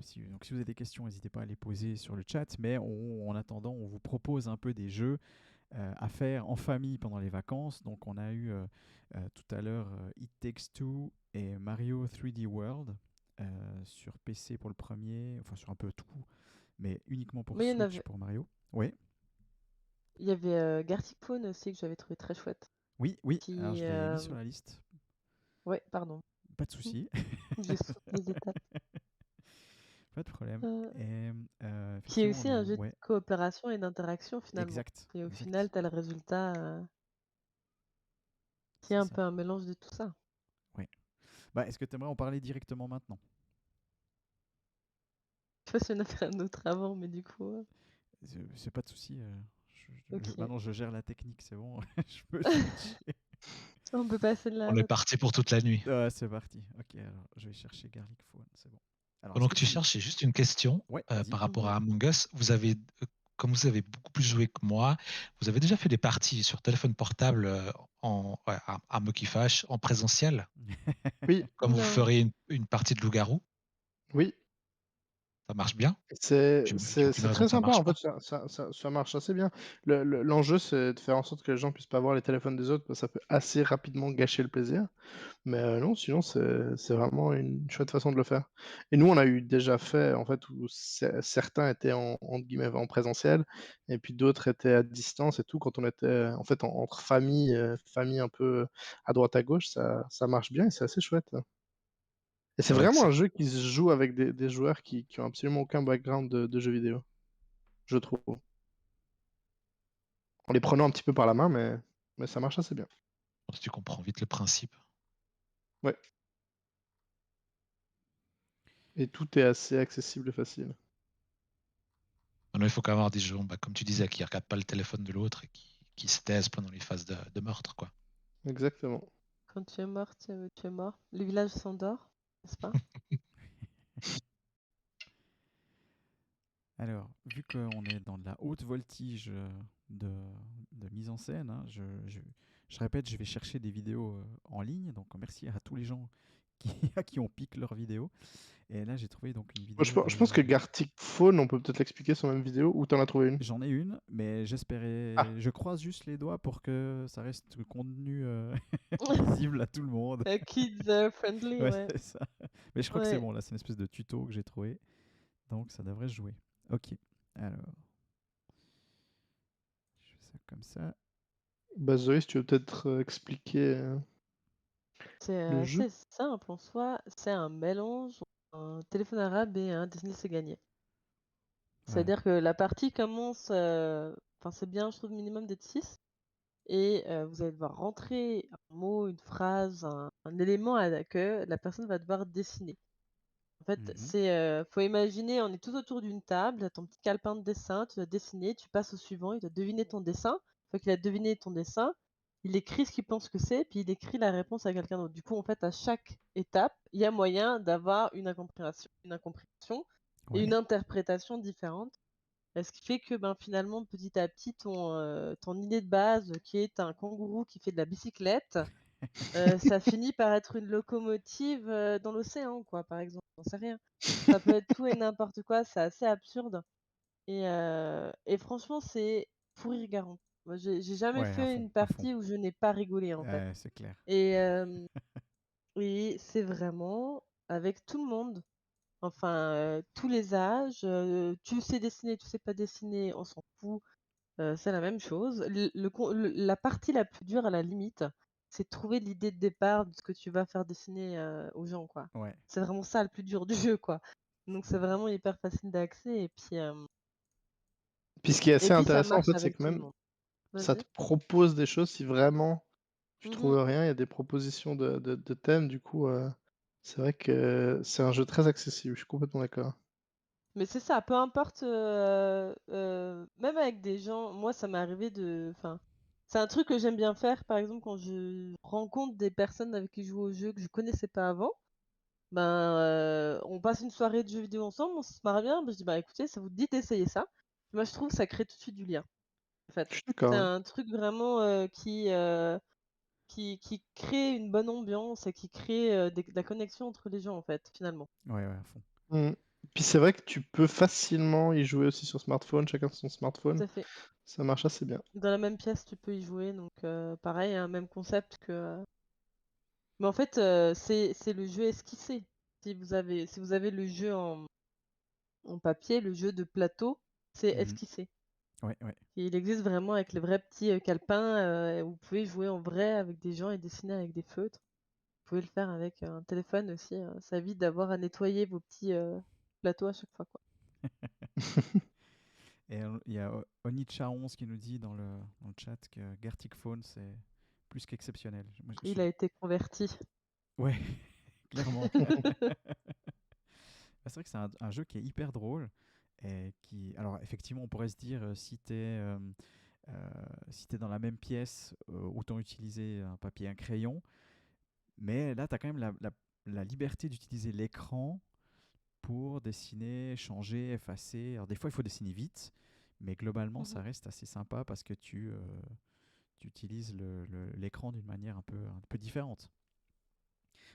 si vous avez des questions, n'hésitez pas à les poser sur le chat. Mais en attendant, on vous propose un peu des jeux à faire en famille pendant les vacances. Donc, on a eu tout à l'heure It Takes Two et Mario 3D World sur PC pour le premier, enfin sur un peu tout, mais uniquement pour Mais Switch pour Mario. Oui, il y avait Gartic Phone aussi que j'avais trouvé très chouette. oui, oui. Alors, Qui, je l'ai mis sur la liste. ouais, pardon. Pas de souci. J'ai sauté des étapes. Pas de problème. Euh, Et qui est effectivement, aussi un jeu de ouais, coopération et d'interaction finalement. exact, Et au final, exact. tu as le résultat qui est C'est un ça. peu un mélange de tout ça. Ouais. Bah, est-ce que tu aimerais en parler directement maintenant? Je sais pas si on a fait un autre avant, mais du coup. C'est pas de souci. Ok. Maintenant, je gère la technique, c'est bon. Je peux switcher. On peut passer de là à On est l'autre. parti pour toute la nuit. Ah, c'est parti. Ok, alors je vais chercher Garlic Phone, c'est bon. Alors, est-ce Pendant que que tu tu... cherches, j'ai juste une question Ouais, vas-y. par rapport Mhm. à Among Us. Comme vous avez beaucoup plus joué que moi, vous avez déjà fait des parties sur téléphone portable à Mokifash en présentiel, Oui, comme vous Non. feriez une partie de loup-garou. oui. Ça marche bien. C'est J'ai c'est- aucune c'est raison très que ça sympa, marche en pas. fait, ça marche assez bien. L'enjeu, c'est de faire en sorte que les gens puissent pas voir les téléphones des autres, parce que ça peut assez rapidement gâcher le plaisir. Mais non, sinon, c'est vraiment une chouette façon de le faire. Et nous, on a eu déjà fait, en fait, où certains étaient entre guillemets en présentiel, et puis d'autres étaient à distance et tout. Quand on était, en fait, entre famille un peu à droite à gauche, ça marche bien et c'est assez chouette. Et c'est C'est vrai que vraiment c'est un jeu qui se joue avec des joueurs qui ont absolument aucun background de jeux vidéo, je trouve. En les prenant un petit peu par la main, mais ça marche assez bien. tu comprends vite le principe. Ouais. Et tout est assez accessible et facile. Maintenant, il faut quand même avoir des gens, comme tu disais, qui ne regardent pas le téléphone de l'autre et qui se taisent pendant les phases de meurtre, quoi. Exactement. Quand tu es mort, tu es mort. Le village s'endort, n'est-ce pas? Alors, vu qu'on est dans de la haute voltige de, de mise en scène, hein, je répète, je vais chercher des vidéos en ligne. Donc, merci à tous les gens qui, à qui on pique leurs vidéos. Et là, j'ai trouvé donc une Moi, vidéo je pense que de... Gartic Phone, on peut peut-être l'expliquer sur la même vidéo, ou t'en as trouvé une? J'en ai une, mais Ah, j'espérais... Je croise juste les doigts pour que ça reste contenu visible à tout le monde. Kids friendly, Ouais, ouais. c'est ça. Mais je crois que c'est Ouais. bon, là, c'est une espèce de tuto que j'ai trouvé. Donc, ça devrait se jouer. Ok. Alors, je fais ça comme ça. bah Zoé, si tu veux peut-être expliquer C'est le jeu? assez simple en soi. C'est un mélange, un téléphone arabe et un Disney c'est gagné. Ouais. C'est-à-dire que la partie commence, enfin c'est bien, je trouve minimum d'être 6. Et vous allez devoir rentrer un mot, une phrase, un élément que la personne va devoir dessiner. En fait, Mhm. faut imaginer, on est tout autour d'une table, tu as ton petit calepin de dessin, tu dois dessiner, tu passes au suivant, il doit deviner ton dessin. Une fois qu'il a deviné ton dessin, il écrit ce qu'il pense que c'est, puis il écrit la réponse à quelqu'un d'autre. Du coup, en fait, à chaque étape, il y a moyen d'avoir une incompréhension et une Ouais. interprétation différente. Ce qui fait que, ben, finalement, petit à petit, ton idée de base, qui est un kangourou qui fait de la bicyclette, ça finit par être une locomotive, dans l'océan, quoi, par exemple, j'en sais rien. Ça peut être tout et n'importe quoi, c'est assez absurde et franchement, c'est fou rire garant. Moi, j'ai jamais Ouais, à fait fond, une à fond. partie où je n'ai pas rigolé, en fait C'est clair. et c'est vraiment avec tout le monde, enfin, tous les âges, tu sais dessiner, tu sais pas dessiner, on s'en fout. C'est la même chose. La partie la plus dure à la limite, c'est de trouver l'idée de départ de ce que tu vas faire dessiner, aux gens, quoi. Ouais. C'est vraiment ça le plus dur du jeu, quoi. Donc c'est vraiment hyper facile d'accès Puis ce qui est assez et puis ça intéressant, en marche fait, c'est avec que tout le même monde. ça te Vas-y. propose des choses si vraiment tu trouves Mmh. rien, il y a des propositions de thèmes, du coup, c'est vrai que c'est un jeu très accessible, je suis complètement d'accord. Mais c'est ça, peu importe, même avec des gens moi ça m'est arrivé enfin, c'est un truc que j'aime bien faire, par exemple, quand je rencontre des personnes avec qui je joue au jeu que je connaissais pas avant. Ben, on passe une soirée de jeux vidéo ensemble, on se marre bien, ben, je dis: «Bah, écoutez, ça vous dit d'essayer ça?» Moi, je trouve que ça crée tout de suite du lien, en fait. Je suis C'est d'accord, ouais. un truc vraiment, qui crée une bonne ambiance et qui crée, de la connexion entre les gens, en fait, finalement. Ouais, à fond. Mmh. Puis c'est vrai que tu peux facilement y jouer aussi sur smartphone, chacun son Tout smartphone. à fait. Ça marche assez bien. Dans la même pièce, tu peux y jouer, donc pareil, un même concept que, mais en fait, c'est le jeu esquissé. Si vous avez le jeu en papier, le jeu de plateau, c'est Mhm. esquissé. Ouais. Il existe vraiment avec les vrais petits, calepins, où vous pouvez jouer en vrai avec des gens et dessiner avec des feutres. Vous pouvez le faire avec un téléphone aussi, ça évite d'avoir à nettoyer vos petits, plateaux à chaque fois, quoi. Et il y a Onicha11 qui nous dit dans le chat que Gartic Phone, c'est plus qu'exceptionnel. Moi, Il a été converti. Ouais, clairement. C'est vrai que c'est un jeu qui est hyper drôle. Et qui... Alors, effectivement, on pourrait se dire, si t'es dans la même pièce, autant utiliser un papier et un crayon. Mais là, tu as quand même la liberté d'utiliser l'écran pour dessiner, changer, effacer. Alors, des fois, il faut dessiner vite. Mais globalement, Mmh. ça reste assez sympa parce que tu utilises l'écran d'une manière un peu différente.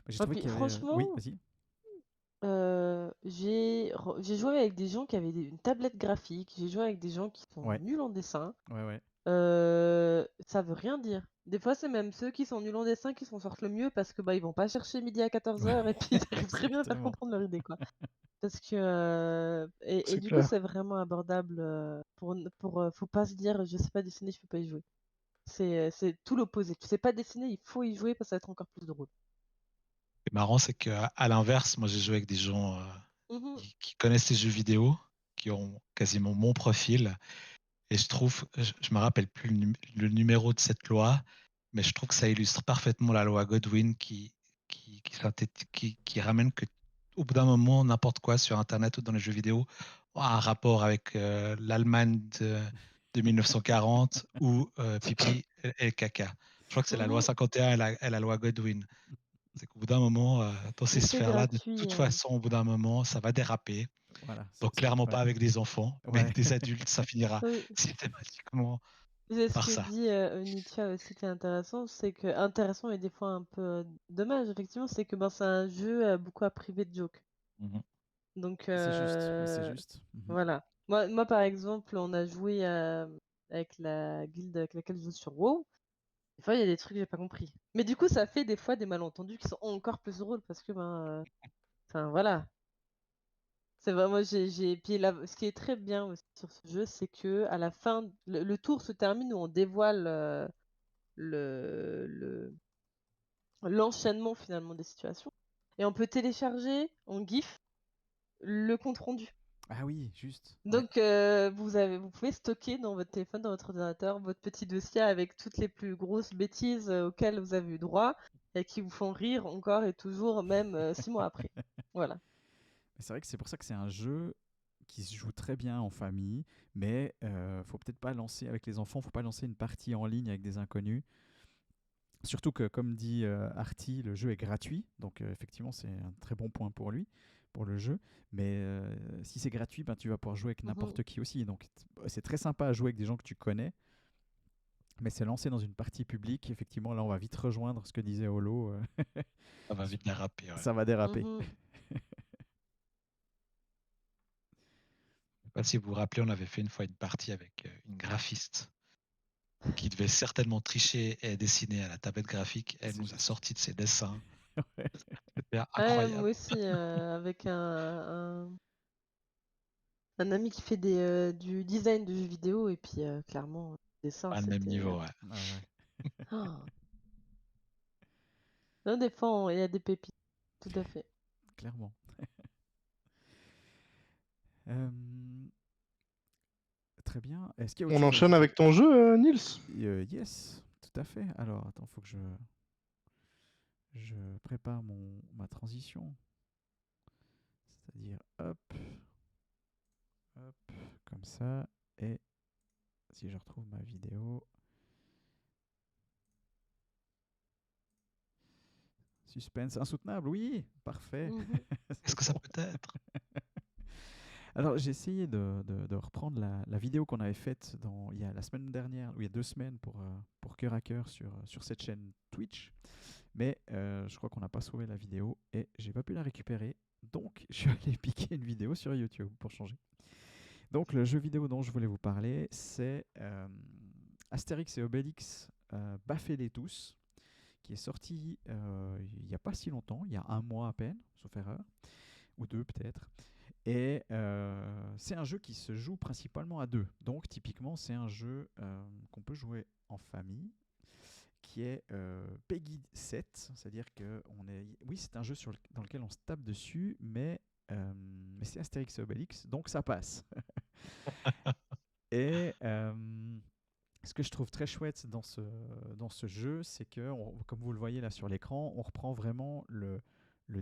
J'ai Ah trouvé puis qu'il y avait... Oui, franchement, vas-y. j'ai joué avec des gens qui avaient une tablette graphique, j'ai joué avec des gens qui sont Ouais, nuls en dessin. ouais. Ça veut rien dire. Des fois, c'est même ceux qui sont nuls en dessin qui s'en sortent le mieux parce que, bah, ils vont pas chercher midi à 14h et puis ils arrivent très bien à faire Exactement. comprendre leur idée, quoi. Parce que, et C'est du coup, clair. c'est vraiment abordable, faut pas se dire: «Je sais pas dessiner, je peux pas y jouer». C'est tout l'opposé. Tu sais pas dessiner, il faut y jouer parce que ça va être encore plus drôle. Ce qui est marrant, c'est qu'à l'inverse, moi j'ai joué avec des gens Mmh. qui connaissent les jeux vidéo, qui ont quasiment mon profil. Et je trouve, je me rappelle plus le numéro de cette loi, mais je trouve que ça illustre parfaitement la loi Godwin qui ramène que au bout d'un moment, n'importe quoi sur Internet ou dans les jeux vidéo a un rapport avec l'Allemagne de 1940 ou pipi et caca. Je crois que c'est la loi Mmh. 51 et la loi Godwin. C'est qu'au bout d'un moment, dans ces Mais c'est sphères-là, de gratuit, toute façon, au bout d'un moment, ça va déraper. Voilà, Donc clairement ouais. pas avec des enfants, mais Ouais. avec des adultes, ça finira oui. systématiquement C'est ce par que ça. dit, Nietzsche aussi qui est intéressant, c'est que intéressant et des fois un peu, dommage effectivement, c'est que, ben, c'est un jeu, beaucoup à priver de jokes. Mhm. Donc C'est juste, c'est juste. Mhm. voilà. Moi, par exemple, on a joué, avec la guilde avec laquelle je joue sur WoW. Des fois, il y a des trucs que j'ai pas compris. Mais du coup, ça fait des fois des malentendus qui sont encore plus drôles parce que, ben, enfin voilà. C'est vraiment j'ai puis là, ce qui est très bien aussi sur ce jeu, c'est que à la fin, le tour se termine où on dévoile, le l'enchaînement finalement des situations et on peut télécharger en GIF le compte rendu. Ah oui, juste. Ouais. Donc vous pouvez stocker dans votre téléphone, dans votre ordinateur, votre petit dossier avec toutes les plus grosses bêtises, auxquelles vous avez eu droit et qui vous font rire encore et toujours même, 6 mois après. Voilà. C'est vrai que c'est pour ça que c'est un jeu qui se joue très bien en famille, mais faut peut-être pas lancer avec les enfants, faut pas lancer une partie en ligne avec des inconnus Surtout que, comme dit Arty, le jeu est gratuit, donc effectivement c'est un très bon point pour lui, pour le jeu. Mais si c'est gratuit, ben, tu vas pouvoir jouer avec Mhm. n'importe qui aussi. Donc c'est très sympa à jouer avec des gens que tu connais, mais c'est lancé dans une partie publique. Effectivement, là on va vite rejoindre ce que disait Holo. Ça va vite déraper. Ouais. Ça va déraper. Mhm. Je sais pas si vous vous rappelez, on avait fait une fois une partie avec une graphiste qui devait certainement tricher et dessiner à la tablette graphique. Elle nous a sorti de ses dessins. Ouais. C'était Ouais, incroyable. moi aussi, avec un ami qui fait du design de jeux vidéo, et puis clairement, le dessin, Pas le même c'était. niveau, ouais. Ah ouais, Ah. Non, des fois, il y a des pépites, tout à fait. clairement. Euh, Très bien. Est-ce qu'il y a autre On chose à enchaîne ajouter avec ton jeu, Nils? Yes, tout à fait. Alors, attends, faut que je prépare ma transition. C'est-à-dire, hop, comme ça. Et si je retrouve ma vidéo. Suspense insoutenable, oui, parfait. Mhm. Est-ce que ça peut être? Alors, j'ai essayé de reprendre la vidéo qu'on avait faite il y a la semaine dernière, ou il y a 2 semaines pour Cœur à Cœur sur cette chaîne Twitch. Mais je crois qu'on n'a pas sauvé la vidéo et j'ai pas pu la récupérer. Donc, je suis allé piquer une vidéo sur YouTube pour changer. Donc, le jeu vidéo dont je voulais vous parler, c'est Astérix et Obélix Baffez-les tous, qui est sorti il n'y a pas si longtemps, il y a un mois à peine, sauf erreur, ou 2 peut-être. Et c'est un jeu qui se joue principalement à 2. Donc, typiquement, c'est un jeu qu'on peut jouer en famille, qui est Peggy 7, c'est-à-dire que oui, c'est un jeu dans lequel on se tape dessus, mais c'est Astérix et Obélix, donc ça passe. Et ce que je trouve très chouette dans ce jeu, c'est que, comme vous le voyez là sur l'écran, on reprend vraiment le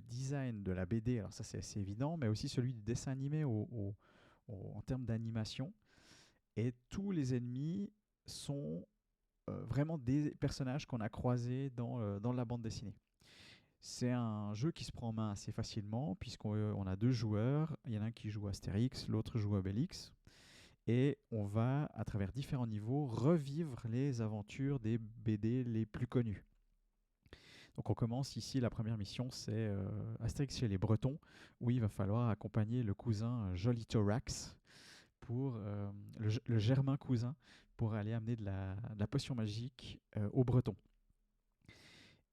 design de la BD, alors ça c'est assez évident, mais aussi celui du dessin animé en termes d'animation. Et tous les ennemis sont vraiment des personnages qu'on a croisés dans la bande dessinée. C'est un jeu qui se prend en main assez facilement, puisqu'on a 2 joueurs. Il y en a un qui joue Astérix, l'autre joue Obélix. Et on va, à travers différents niveaux, revivre les aventures des BD les plus connus. Donc on commence ici, la première mission, c'est Astérix chez les Bretons, où il va falloir accompagner le cousin Jolitorax, pour le Germain cousin, pour aller amener de la potion magique aux Bretons.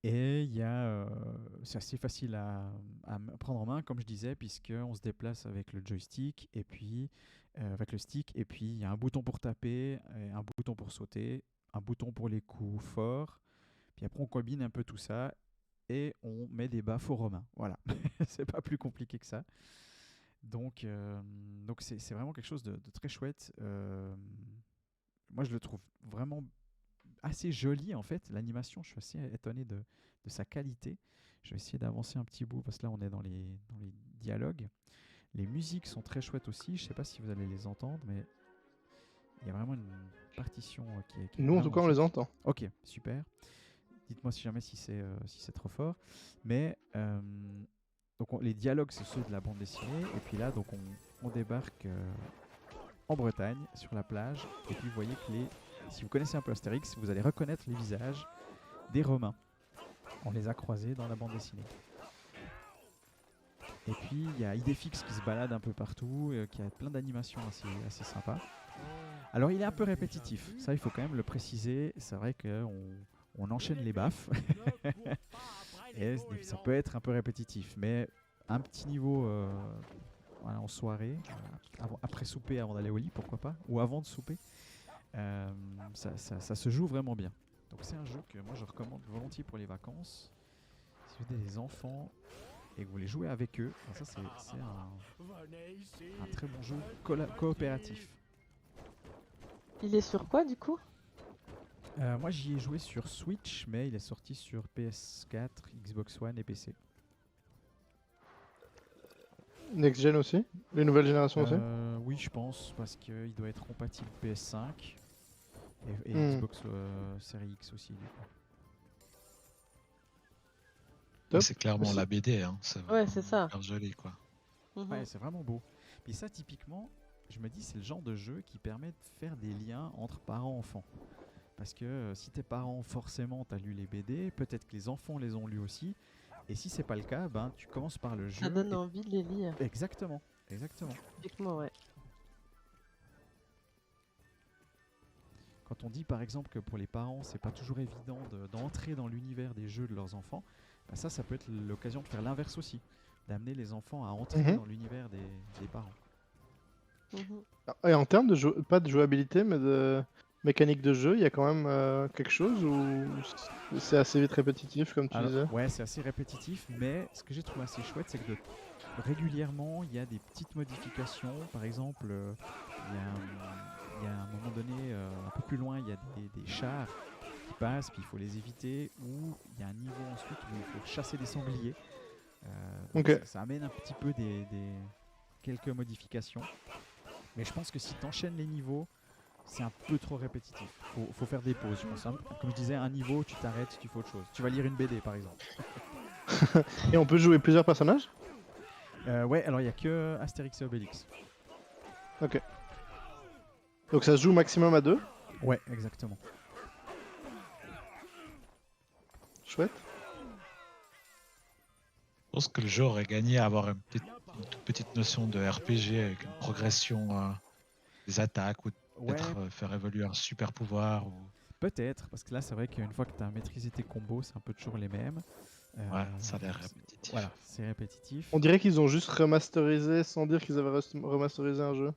Et c'est assez facile à prendre en main, comme je disais, puisqu'on se déplace avec le joystick, et puis avec le stick, et puis il y a un bouton pour taper, et un bouton pour sauter, un bouton pour les coups forts, puis après on combine un peu tout ça, et on met des baffes aux Romains. Voilà, c'est pas plus compliqué que ça. Donc c'est vraiment quelque chose de très chouette. Moi, je le trouve vraiment assez joli, en fait. L'animation, je suis assez étonné de sa qualité. Je vais essayer d'avancer un petit bout, parce que là, on est dans les dialogues. Les musiques sont très chouettes aussi. Je ne sais pas si vous allez les entendre, mais il y a vraiment une partition qui est Nous, en tout vraiment cas, on les chouette. entend. Ok, super. Dites-moi si jamais si c'est trop fort. Mais donc les dialogues, c'est ceux de la bande dessinée. Et puis là, donc on débarque en Bretagne, sur la plage. Et puis vous voyez que si vous connaissez un peu Astérix, vous allez reconnaître les visages des Romains. On les a croisés dans la bande dessinée. Et puis il y a Idéfix qui se balade un peu partout, qui a plein d'animations assez sympas. Alors il est un peu répétitif, ça il faut quand même le préciser. C'est vrai qu'on enchaîne les baffes. Et ça peut être un peu répétitif, mais un petit niveau voilà, en soirée, après souper, avant d'aller au lit, pourquoi pas, ou avant de souper, ça se joue vraiment bien. Donc c'est un jeu que moi je recommande volontiers pour les vacances. Si vous avez des enfants et que vous voulez jouer avec eux, ça c'est un très bon jeu coopératif. Il est sur quoi, du coup? Moi j'y ai joué sur Switch, mais il est sorti sur PS4, Xbox One et PC. Next Gen aussi? Les nouvelles générations aussi? Oui, je pense, parce qu'il doit être compatible PS5 et Hmm. Xbox Series X aussi. Du coup. Top. C'est clairement Aussi- la BD, hein. C'est Ouais, c'est ça. super joli, quoi. Mhm. Ouais, c'est vraiment beau. Puis ça, typiquement, je me dis, c'est le genre de jeu qui permet de faire des liens entre parents-enfants. Parce que si tes parents, forcément, t'as lu les BD, peut-être que les enfants les ont lus aussi. Et si c'est pas le cas, ben, tu commences par le Ça jeu. donne envie de les lire. Exactement, exactement. Typiquement, ouais. Quand on dit par exemple que pour les parents, c'est pas toujours évident d'entrer dans l'univers des jeux de leurs enfants, ben ça peut être l'occasion de faire l'inverse aussi. D'amener les enfants à entrer Mhm. dans l'univers des parents. Mhm. Et en termes de pas de jouabilité, mais de mécanique de jeu, il y a quand même quelque chose ou c'est assez vite répétitif, comme tu Alors, disais? ouais, c'est assez répétitif, mais ce que j'ai trouvé assez chouette, c'est que régulièrement, il y a des petites modifications. Par exemple, il y a un moment donné, un peu plus loin, il y a des chars qui passent, puis il faut les éviter, ou il y a un niveau ensuite où il faut chasser des sangliers. Donc Ok. ça amène un petit peu quelques modifications. Mais je pense que si tu enchaînes les niveaux, c'est un peu trop répétitif. Faut faire des pauses, je pense. Comme je disais, un niveau, tu t'arrêtes, tu fais autre chose. Tu vas lire une BD, par exemple. Et on peut jouer plusieurs personnages? Ouais, alors il n'y a que Astérix et Obélix. Ok. Donc ça se joue maximum à 2. Ouais, exactement. Chouette. Je pense que le jeu aurait gagné à avoir une toute petite notion de RPG avec une progression des attaques ou Ouais, peut-être faire évoluer un super pouvoir. Ou... peut-être, parce que là, c'est vrai qu'une fois que tu as maîtrisé tes combos, c'est un peu toujours les mêmes. Ouais, ça a l'air c'est- répétitif. Voilà, c'est répétitif. On dirait qu'ils ont juste remasterisé sans dire qu'ils avaient remasterisé un jeu.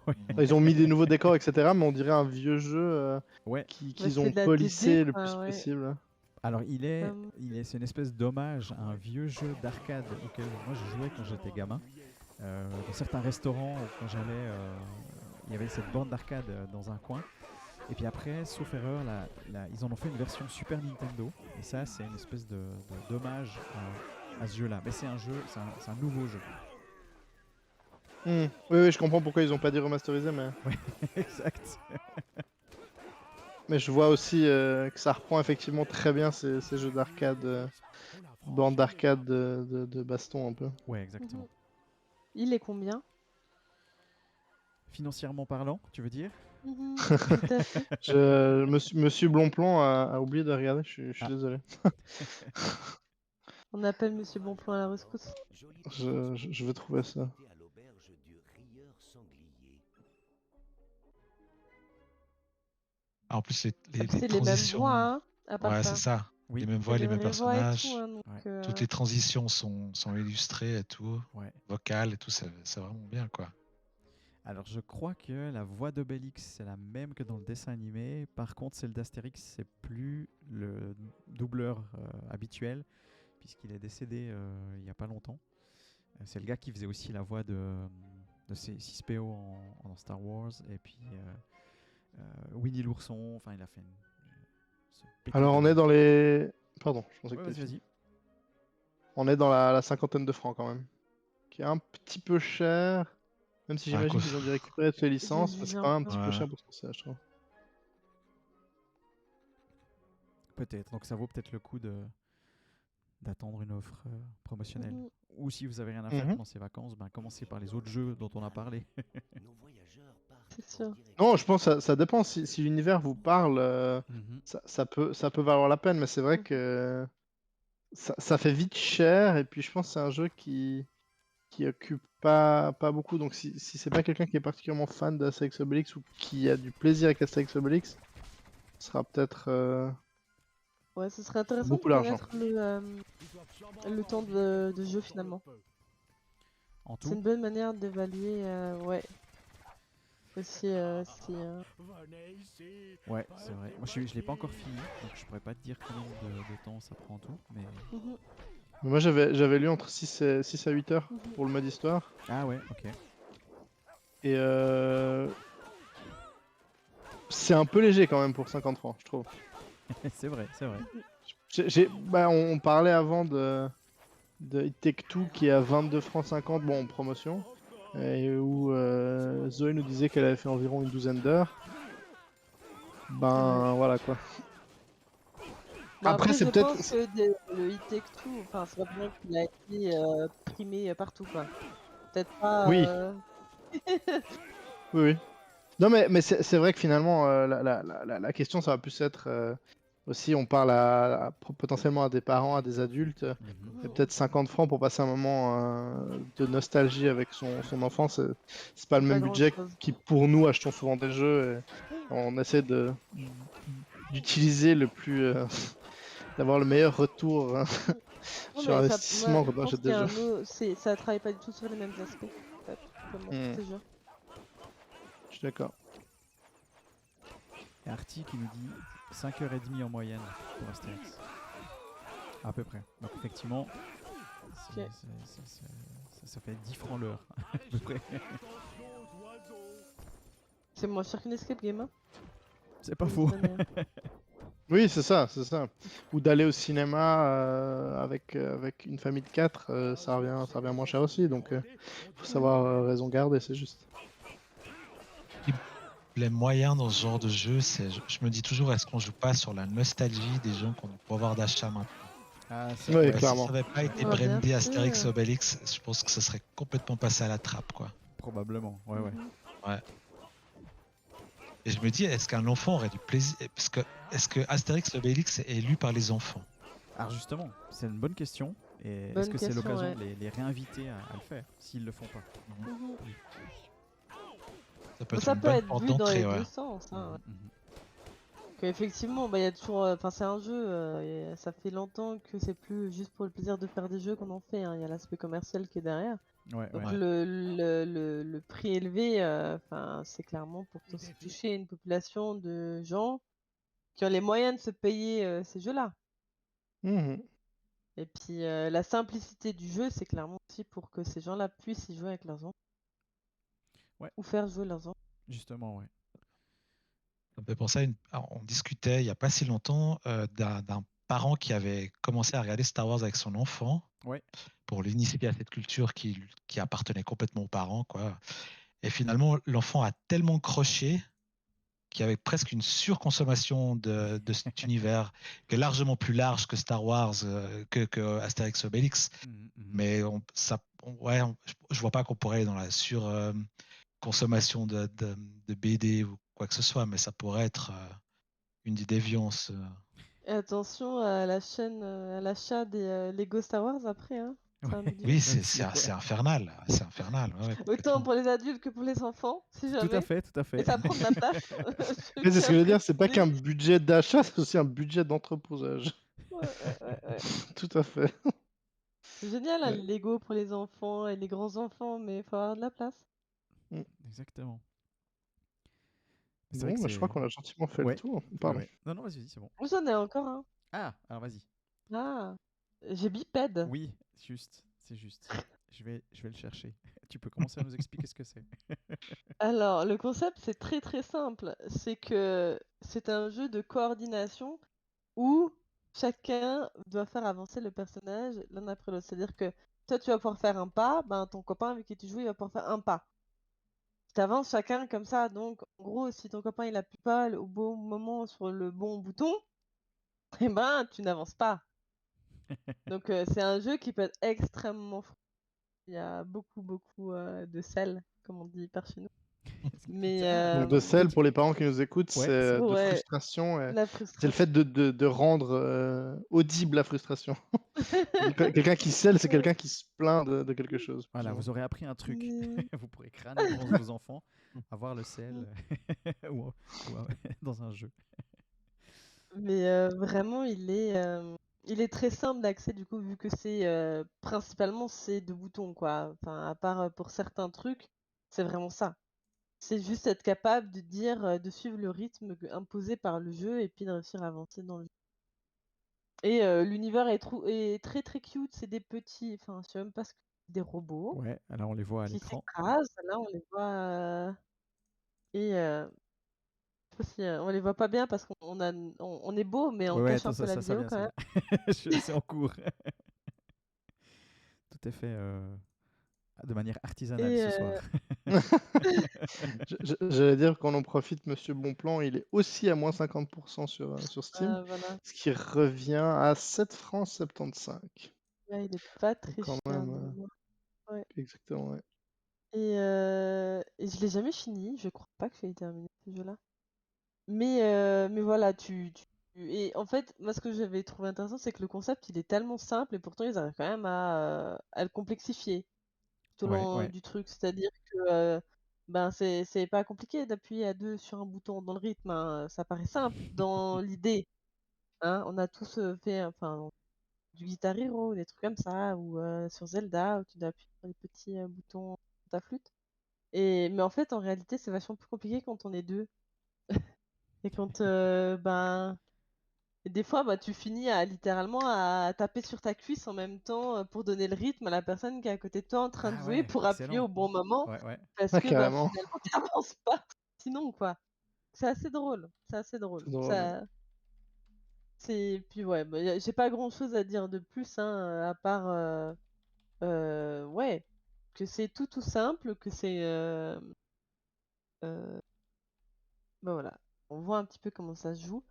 Ouais. Enfin, ils ont mis des nouveaux décors, etc. Mais on dirait un vieux jeu Ouais. qu'ils c'est ont de la polissé 2D, le quoi, plus ouais. possible. Alors, Comme- c'est une espèce d'hommage à un vieux jeu d'arcade auquel moi je jouais quand j'étais gamin. Dans certains restaurants, quand j'allais, il y avait cette borne d'arcade dans un coin. Et puis après, sauf erreur, ils en ont fait une version Super Nintendo. Et ça, c'est une espèce d'hommage à ce jeu-là. Mais c'est un jeu, c'est un nouveau jeu. Oui, oui, je comprends pourquoi ils ont pas dit remasterisé, mais, Exact. mais je vois aussi que ça reprend effectivement très bien ces jeux d'arcade, bornes d'arcade de baston un peu. Ouais, exactement. Mhm. Il est combien? Financièrement parlant, tu veux dire? Mhm, tout à fait. Monsieur Blonplon a oublié de regarder, je suis Ah. désolé. On appelle Monsieur Bonplon à la rescousse. Je vais trouver ça. Ah, en plus, C'est les les mêmes transitions. voix, hein, à part Ouais, ça. c'est ça. Oui. Les mêmes C'est voix, les les mêmes vraies voix et tout, personnages. hein, donc, Ouais. Toutes les transitions sont illustrées et tout. Ouais. Vocales et tout, c'est vraiment bien, quoi. Alors, je crois que la voix d'Obélix, c'est la même que dans le dessin animé. Par contre, celle d'Astérix, c'est plus le doubleur habituel, puisqu'il est décédé il n'y a pas longtemps. C'est le gars qui faisait aussi la voix de 6PO dans Star Wars. Et puis Winnie l'ourson. Enfin, il a fait ce petit Alors on bonhomme. est dans les... Pardon, je pensais Ouais, que vas-y, t'avais fini. vas-y. On est dans la cinquantaine de francs quand même. Qui est un petit peu cher. Même si Ah, j'imagine quoi. qu'ils ont dû récupérer toutes les J'ai licences, mais vu c'est un quand même un peu. petit peu Ouais. cher pour ce que c'est, je trouve. Peut-être. Donc, ça vaut peut-être le coup d'attendre une offre promotionnelle. Mhm. Ou si vous avez rien à faire Mhm. pendant ces vacances, ben, commencez par les autres jeux dont on a parlé. C'est sûr. Non, je pense que ça dépend. Si l'univers vous parle, Mhm. ça peut valoir la peine, mais c'est vrai Mhm. que ça fait vite cher, et puis je pense que c'est un jeu qui occupe pas beaucoup. Donc si c'est pas quelqu'un qui est particulièrement fan d'Astérix Obélix ou qui a du plaisir avec Astérix Obélix, ce sera peut-être Ouais, ce serait intéressant de beaucoup d'argent. connaître le temps de jeu finalement. En C'est tout, une bonne manière d'évaluer, ouais. Aussi, si, ouais, c'est vrai. Moi, je l'ai pas encore fini, donc je pourrais pas te dire combien de temps ça prend en tout. Mais Mhm, Moi j'avais lu entre 6 à 8 heures mhm. pour le mode histoire. ah ouais, ok. Et c'est un peu léger quand même pour 50 francs, je trouve. C'est vrai, c'est vrai. Bah, on parlait avant de It Take Two qui est à 22 francs 50, bon en promotion, et où Zoé nous disait qu'elle avait fait environ une douzaine d'heures. Ben voilà quoi. Bon, Après, après, c'est je peut-être. pense que le It Take Two, enfin, c'est pas pour rien qu'il a été primé partout, quoi. Peut-être pas. Oui, oui, oui. Non, mais c'est vrai que finalement, la question, ça va plus être aussi, on parle potentiellement à des parents, à des adultes, Mhm. et peut-être 50 francs pour passer un moment de nostalgie avec son enfant, c'est pas le C'est pas même budget grand-chose. qui, pour nous, achetons souvent des jeux, et on essaie d'utiliser le plus, d'avoir le meilleur retour Non, sur mais investissement je quand on pense achète qu'il y des a jeux. un autre. Ça travaille pas du tout sur les mêmes aspects, en fait, tout simplement, Hmm, ces jeux. je suis d'accord. Et Artie qui nous dit 5h30 en moyenne pour Astérix. À peu près. Donc effectivement, Ok. ça fait 10 francs l'heure. À peu près. C'est moins cher qu'une escape game, hein, C'est pas de faux. toute manière. Oui, c'est ça, c'est ça. Ou d'aller au cinéma avec une famille de 4, ça revient moins cher aussi. Donc, faut savoir raison garder, c'est juste. Les moyens dans ce genre de jeu, je me dis toujours, est-ce qu'on joue pas sur la nostalgie des gens qu'on a pu avoir d'achat maintenant? Ah, ça, Oui, Si ça clairement. n'avait pas été Ah, bien brandé Astérix sûr. Obélix, je pense que ça serait complètement passé à la trappe, quoi. probablement. Ouais, ouais. Mhm. Ouais. Et je me dis, est-ce qu'un enfant aurait du plaisir? Parce que est-ce que Astérix Obélix est lu par les enfants? Alors justement, c'est une bonne question. Et est-ce Bonne que c'est question, l'occasion ouais. de les réinviter à le faire, s'ils le font pas? Mhm. Ça peut être Ça une peut bonne être porte vu dans les d'entrée, ouais. deux sens, hein, ouais. Mhm. Qu'effectivement, bah, il y a toujours. Enfin, c'est un jeu, et ça fait longtemps que c'est plus juste pour le plaisir de faire des jeux qu'on en fait, hein. Il y a l'aspect commercial qui est derrière. Ouais, Donc ouais. Ouais. le prix élevé, enfin, c'est clairement pour toucher une population de gens qui ont les moyens de se payer ces jeux-là. Mhm. Et puis la simplicité du jeu, c'est clairement aussi pour que ces gens-là puissent y jouer avec leurs enfants. Ouais. Ou faire jouer leurs enfants. Justement, ouais. Ça me fait penser on discutait il n'y a pas si longtemps d'un parent qui avait commencé à regarder Star Wars avec son enfant Ouais. pour l'initier à cette culture qui appartenait complètement aux parents, quoi. Et finalement, l'enfant a tellement croché qu'il y avait presque une surconsommation de cet univers qui est largement plus large que Star Wars, que Astérix Obélix. Mhm, mhm. Mais je vois pas qu'on pourrait aller dans la surconsommation de BD ou quoi que ce soit, mais ça pourrait être une des déviances. Et attention à la chaîne, à l'achat des Lego Star Wars après, hein. C'est un Ouais, budget. Oui, aussi, ouais. c'est infernal. C'est infernal, ouais, Autant complètement. pour les adultes que pour les enfants, si Tout à jamais. fait, tout à Et fait. ça prend de la place. Je Mais c'est ce tiens que je à veux dire, c'est pas préciser. qu'un budget d'achat, c'est aussi un budget d'entreposage. Ouais. Tout à fait. C'est génial, hein, Ouais. les Lego pour les enfants et les grands-enfants, mais il faut avoir de la place. Exactement. C'est vrai Bon, que bah, je crois c'est. qu'on a gentiment fait le Ouais, tour. ouais, Pardon. ouais. Non, non, vas-y, c'est bon. J'en ai encore un. Ah, alors vas-y. Ah, j'ai bipède. Oui, juste, c'est juste. Je vais le chercher. Tu peux commencer à nous expliquer ce que c'est. Alors, le concept, c'est très très simple. C'est que c'est un jeu de coordination où chacun doit faire avancer le personnage l'un après l'autre. C'est-à-dire que toi, tu vas pouvoir faire un pas, ben, ton copain avec qui tu joues, il va pouvoir faire un pas. Tu avances chacun comme ça. Donc, en gros, si ton copain il appuie pas au bon moment sur le bon bouton, eh ben, tu n'avances pas. Donc, c'est un jeu qui peut être extrêmement fou. Il y a beaucoup de sel, comme on dit par chez nous. Mais Donc, de sel, pour les parents qui nous écoutent, Ouais, c'est c'est de ouais, frustration. la C'est le fait frustration. de rendre audible la frustration. Quelqu'un qui scelle, c'est quelqu'un qui se plaint de quelque chose. plus Voilà, ou moins. vous aurez appris un truc. Mais Vous pourrez crâner devant vos enfants, avoir le sel ou, dans un jeu. vraiment, il est très simple d'accès du coup, vu que c'est principalement c'est deux boutons quoi. Enfin, à part pour certains trucs, c'est vraiment ça. C'est juste être capable de dire, de suivre le rythme imposé par le jeu et puis de réussir à avancer dans le jeu. Et l'univers est très très cute. C'est des petits, enfin, je sais même pas ce que des robots Ouais, alors on les voit à qui l'écran. s'écrasent. Là, on les voit et je sais pas si, on les voit pas bien parce on est beau, mais on Ouais, ouais, cache attends, un peu la ça vidéo vient, quand ça même. vient. C'est en cours. Tout est fait de manière artisanale Et ce soir. J'allais dire qu'on en profite, Monsieur Bonplan, il est aussi à moins 50% sur Steam, Voilà. ce qui revient à 7 francs 75. Ouais, il est pas Donc très quand cher même, de mémoire. Ouais. exactement, ouais. Et je l'ai jamais fini. Je crois pas que j'ai terminé ce jeu-là. Mais voilà, et en fait, moi, ce que j'avais trouvé intéressant, c'est que le concept, il est tellement simple et pourtant, ils arrivent quand même à le complexifier tout au Ouais, long ouais. du truc. C'est-à-dire que ben, c'est pas compliqué d'appuyer à deux sur un bouton dans le rythme, hein. Ça paraît simple dans l'idée, hein. On a tous fait enfin, du Guitar Hero, des trucs comme ça, ou sur Zelda, où tu dois appuyer sur les petits boutons de ta flûte. Mais en fait, en réalité, c'est vachement plus compliqué quand on est deux. Et quand, ben, et des fois, bah, tu finis à littéralement à taper sur ta cuisse en même temps pour donner le rythme à la personne qui est à côté de toi en train de Ah jouer ouais, pour appuyer excellent. au bon moment Ouais, ouais. parce Ah, que bah, carrément, finalement, t'avances pas sinon, quoi. C'est assez drôle, c'est assez drôle. c'est drôle, ouais. Ça, puis ouais, bah, j'ai pas grand-chose à dire de plus, hein, à part, ouais, que c'est tout simple, que c'est, heu, bah, voilà, on voit un petit peu comment ça se joue.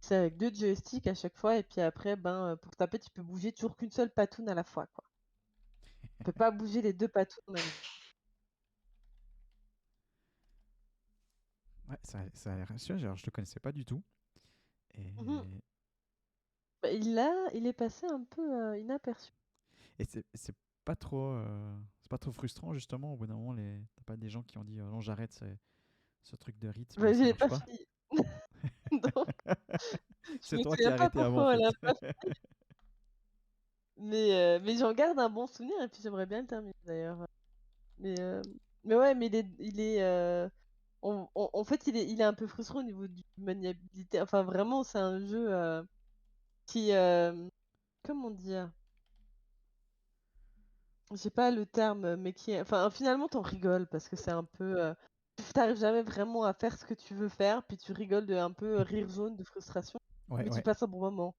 C'est avec 2 joysticks à chaque fois et puis après, ben, pour taper, tu peux bouger toujours qu'une seule patoune à la fois, quoi. Tu peux pas bouger les 2 patounes en même temps. Ouais, ça a l'air sûr. Alors, je te connaissais pas du tout. Et, Mmh. Bah, il est passé un peu, inaperçu. et c'est pas trop, c'est pas trop frustrant justement. Au bout d'un moment, t'as pas des gens qui ont dit non, j'arrête ce truc de rythme, Bah, je ça l'ai marche pas pas. fini. Donc je C'est me toi qui souviens as pas arrêté avant en pourquoi on fait. l'a pas fait, mais j'en garde un bon souvenir et puis j'aimerais bien le terminer d'ailleurs. Mais, mais ouais, mais en fait, il est un peu frustrant au niveau du maniabilité. Enfin, vraiment, c'est un jeu, qui, comment dire? J'ai pas le terme, mais qui est enfin, finalement, tu en rigoles parce que c'est un peu, tu arrives jamais vraiment à faire ce que tu veux faire, puis tu rigoles de un peu rire jaune de frustration, Ouais, mais tu ouais. passes un bon moment.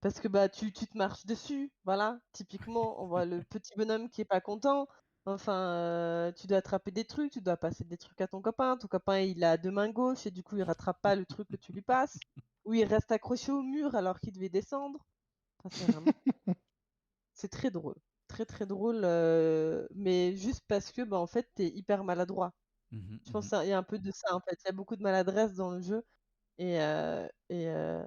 Parce que, bah, tu te marches dessus, voilà. Typiquement, on voit le petit bonhomme qui est pas content. Enfin, tu dois attraper des trucs, tu dois passer des trucs à ton copain. Ton copain, il a 2 mains gauches et du coup, il rattrape pas le truc que tu lui passes. Ou il reste accroché au mur alors qu'il devait descendre. Enfin, c'est très drôle. Très, très drôle, mais juste parce que, bah, en fait, tu es hyper maladroit. Mhm, Je pense mhm. il y a un peu de ça, en fait. Il y a beaucoup de maladresse dans le jeu et heu et heu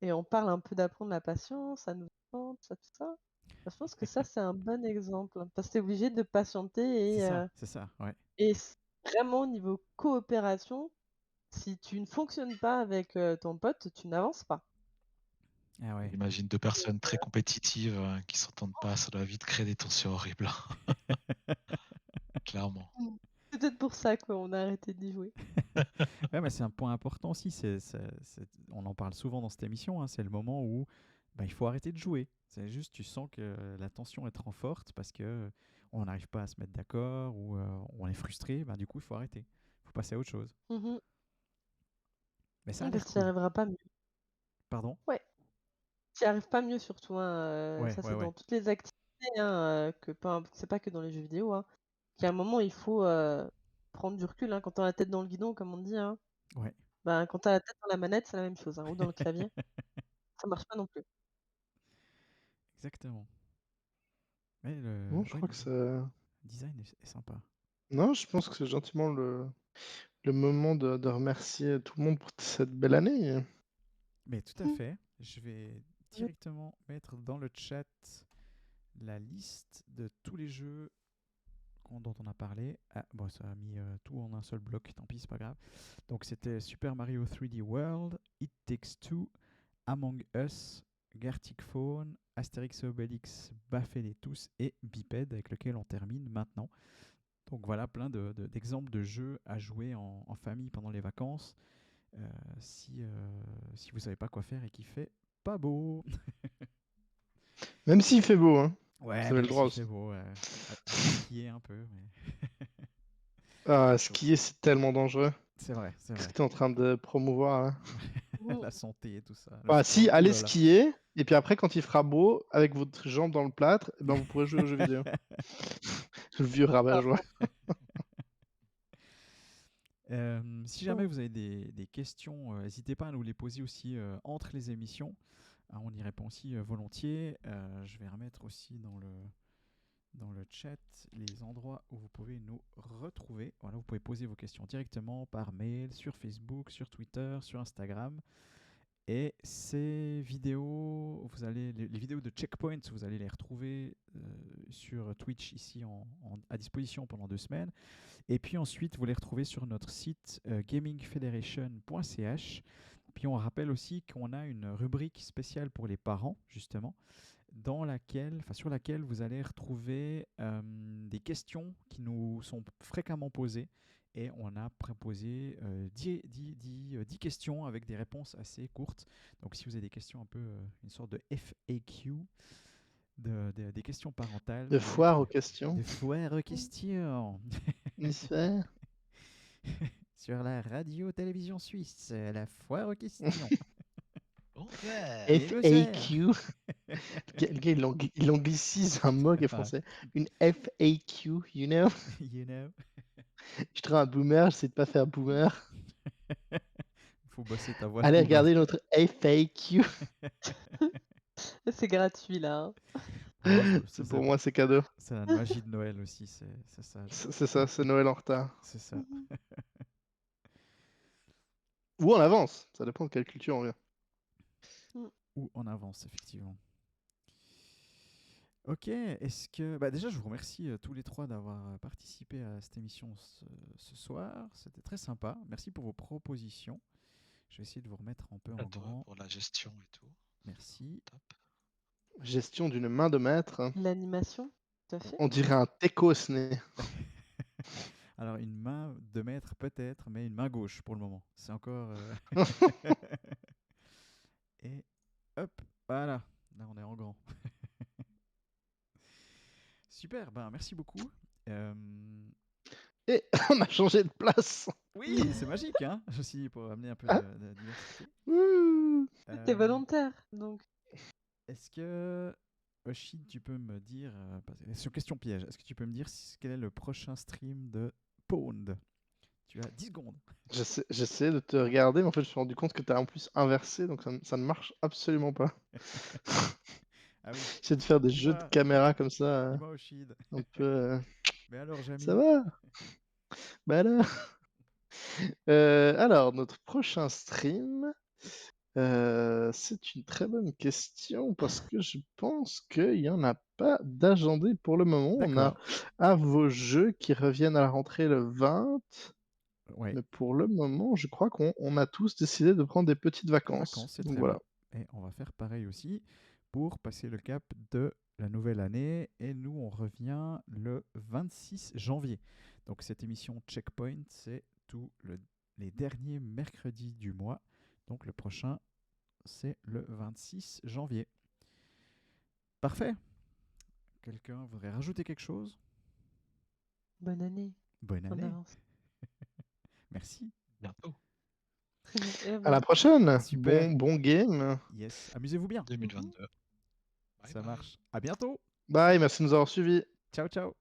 et on parle un peu d'apprendre la patience, à nous apprendre, ça, tout ça. Bah, je pense que ça, c'est un bon exemple, hein, parce que tu es obligé de patienter C'est ça, ouais. et vraiment au niveau coopération, si tu ne fonctionnes pas avec, ton pote, tu n'avances pas. Ah ouais. J'imagine deux personnes très compétitives qui s'entendent pas, ça doit vite créer des tensions horribles. Clairement. Mmh. C'est peut-être pour ça qu'on a arrêté d'y jouer. Ouais, mais c'est un point important aussi. On en parle souvent dans cette émission, hein, c'est le moment où bah, il faut arrêter de jouer. C'est juste, tu sens que la tension est trop forte parce que on n'arrive pas à se mettre d'accord ou on est frustré. Bah, du coup, il faut arrêter. Il faut passer à autre chose. Mmh. Mais ça a Ouais, l'air parce que tu y cool. arriveras pas mieux. Pardon? Ouais, tu y arrives pas mieux surtout, hein, Ouais, ça ouais, c'est ouais. dans toutes les activités, hein, que peu imp c'est pas que dans les jeux vidéo, hein, qu'à un moment il faut, prendre du recul, hein, quand tu as la tête dans le guidon comme on dit, hein. Ouais. Ben, quand tu as la tête dans la manette, c'est la même chose, hein, ou dans le clavier, ça marche pas non plus. Exactement. Non, je Ouais, crois que ça. le design est sympa. Non, je pense que c'est gentiment le moment de remercier tout le monde pour cette belle année. Mais tout à Mmh. fait. Je vais Oui. directement mettre dans le chat la liste de tous les jeux dont on a parlé. Ah, bon, ça a mis tout en un seul bloc, tant pis, c'est pas grave. Donc c'était Super Mario 3D World, It Takes Two, Among Us, Gartic Phone, Astérix et Obélix, Baffez-les tous et Biped, avec lequel on termine maintenant. Donc voilà, plein d'exemples de jeux à jouer en famille pendant les vacances, si vous savez pas quoi faire et qu'il fait pas beau. Même s'il fait beau, hein. Vous Ouais, avez le même droit s'il fait aussi. beau, allez skier un peu. Mais Ah, faut- skier, c'est tellement dangereux. c'est vrai, c'est Qu'est-ce vrai. que tu es en train de promouvoir là? Mmh. La santé et tout ça, le Ah, si, sport, allez oulala. skier, et puis après, quand il fera beau, avec votre jambe dans le plâtre, eh ben, vous pourrez jouer aux jeux vidéo. Le vieux rabat-joie. Si jamais vous avez des questions, n'hésitez pas à nous les poser aussi entre les émissions. On y répond aussi volontiers. Je vais remettre aussi dans le chat les endroits où vous pouvez nous retrouver. Voilà, vous pouvez poser vos questions directement par mail, sur Facebook, sur Twitter, sur Instagram. Et ces vidéos, les vidéos de Checkpoint, vous allez les retrouver sur Twitch ici à disposition pendant 2 semaines. Et puis ensuite, vous les retrouvez sur notre site gamingfederation.ch. Puis on rappelle aussi qu'on a une rubrique spéciale pour les parents, justement, sur laquelle vous allez retrouver des questions qui nous sont fréquemment posées. Et on a proposé 10 questions avec des réponses assez courtes. Donc si vous avez des questions un peu, une sorte de FAQ, des questions parentales. De foire aux questions. De foire aux questions. Sur la radio-télévision suisse, la foire aux questions. FAQ. Le gars, il anglicise un mot qui est français. Une FAQ, you know. You know. Je trouve un boomer, j'essaie de pas faire boomer. Faut bosser ta voix. Allez regarder notre FAQ. C'est gratuit là. Pour moi, c'est cadeau. C'est la magie de Noël aussi, c'est ça. C'est ça, c'est Noël en retard. C'est ça. Ou en avance, ça dépend de quelle culture on vient. Ou en avance, effectivement. Ok, est-ce que... déjà, je vous remercie tous les trois d'avoir participé à cette émission ce soir. C'était très sympa. Merci pour vos propositions. Je vais essayer de vous remettre un peu en grand. Pour la gestion et tout. Merci. Top. Gestion d'une main de maître. L'animation, tout à fait. On dirait un técosné. Alors, une main de maître peut-être, mais une main gauche pour le moment. C'est encore... Et hop, voilà. Là, on est en grand. Super, merci beaucoup. Et on a changé de place. Oui, c'est magique, hein, aussi, pour amener un peu de diversité. C'était volontaire, donc. Est-ce que, Oshid, tu peux me dire, sur question piège, est-ce que tu peux me dire quel est le prochain stream de Pwned? Tu as 10 secondes. J'essaie de te regarder, mais en fait, je me suis rendu compte que tu as en plus inversé, donc ça ne marche absolument pas. Ah oui. J'essaie de faire des jeux de caméra comme ça. Dis-moi, Oshid. Un peu. Mais alors, Jamie. Ça va? Alors. Alors, notre prochain stream, c'est une très bonne question parce que je pense qu'il n'y en a pas d'agendé pour le moment. On a à vos jeux qui reviennent à la rentrée le 20. Ouais. Mais pour le moment, je crois qu'on a tous décidé de prendre des petites vacances. Donc voilà. Et on va faire pareil aussi pour passer le cap de la nouvelle année. Et nous, on revient le 26 janvier. Donc cette émission Checkpoint, c'est tous les derniers mercredis du mois. Donc le prochain, c'est le 26 janvier. Parfait. Quelqu'un voudrait rajouter quelque chose? Bonne année. Bonne année. Merci. Bientôt. À la prochaine. Super. Bon game. Yes. Amusez-vous bien. 2022. Ça marche. À bientôt. Bye, merci de nous avoir suivis. Ciao, ciao.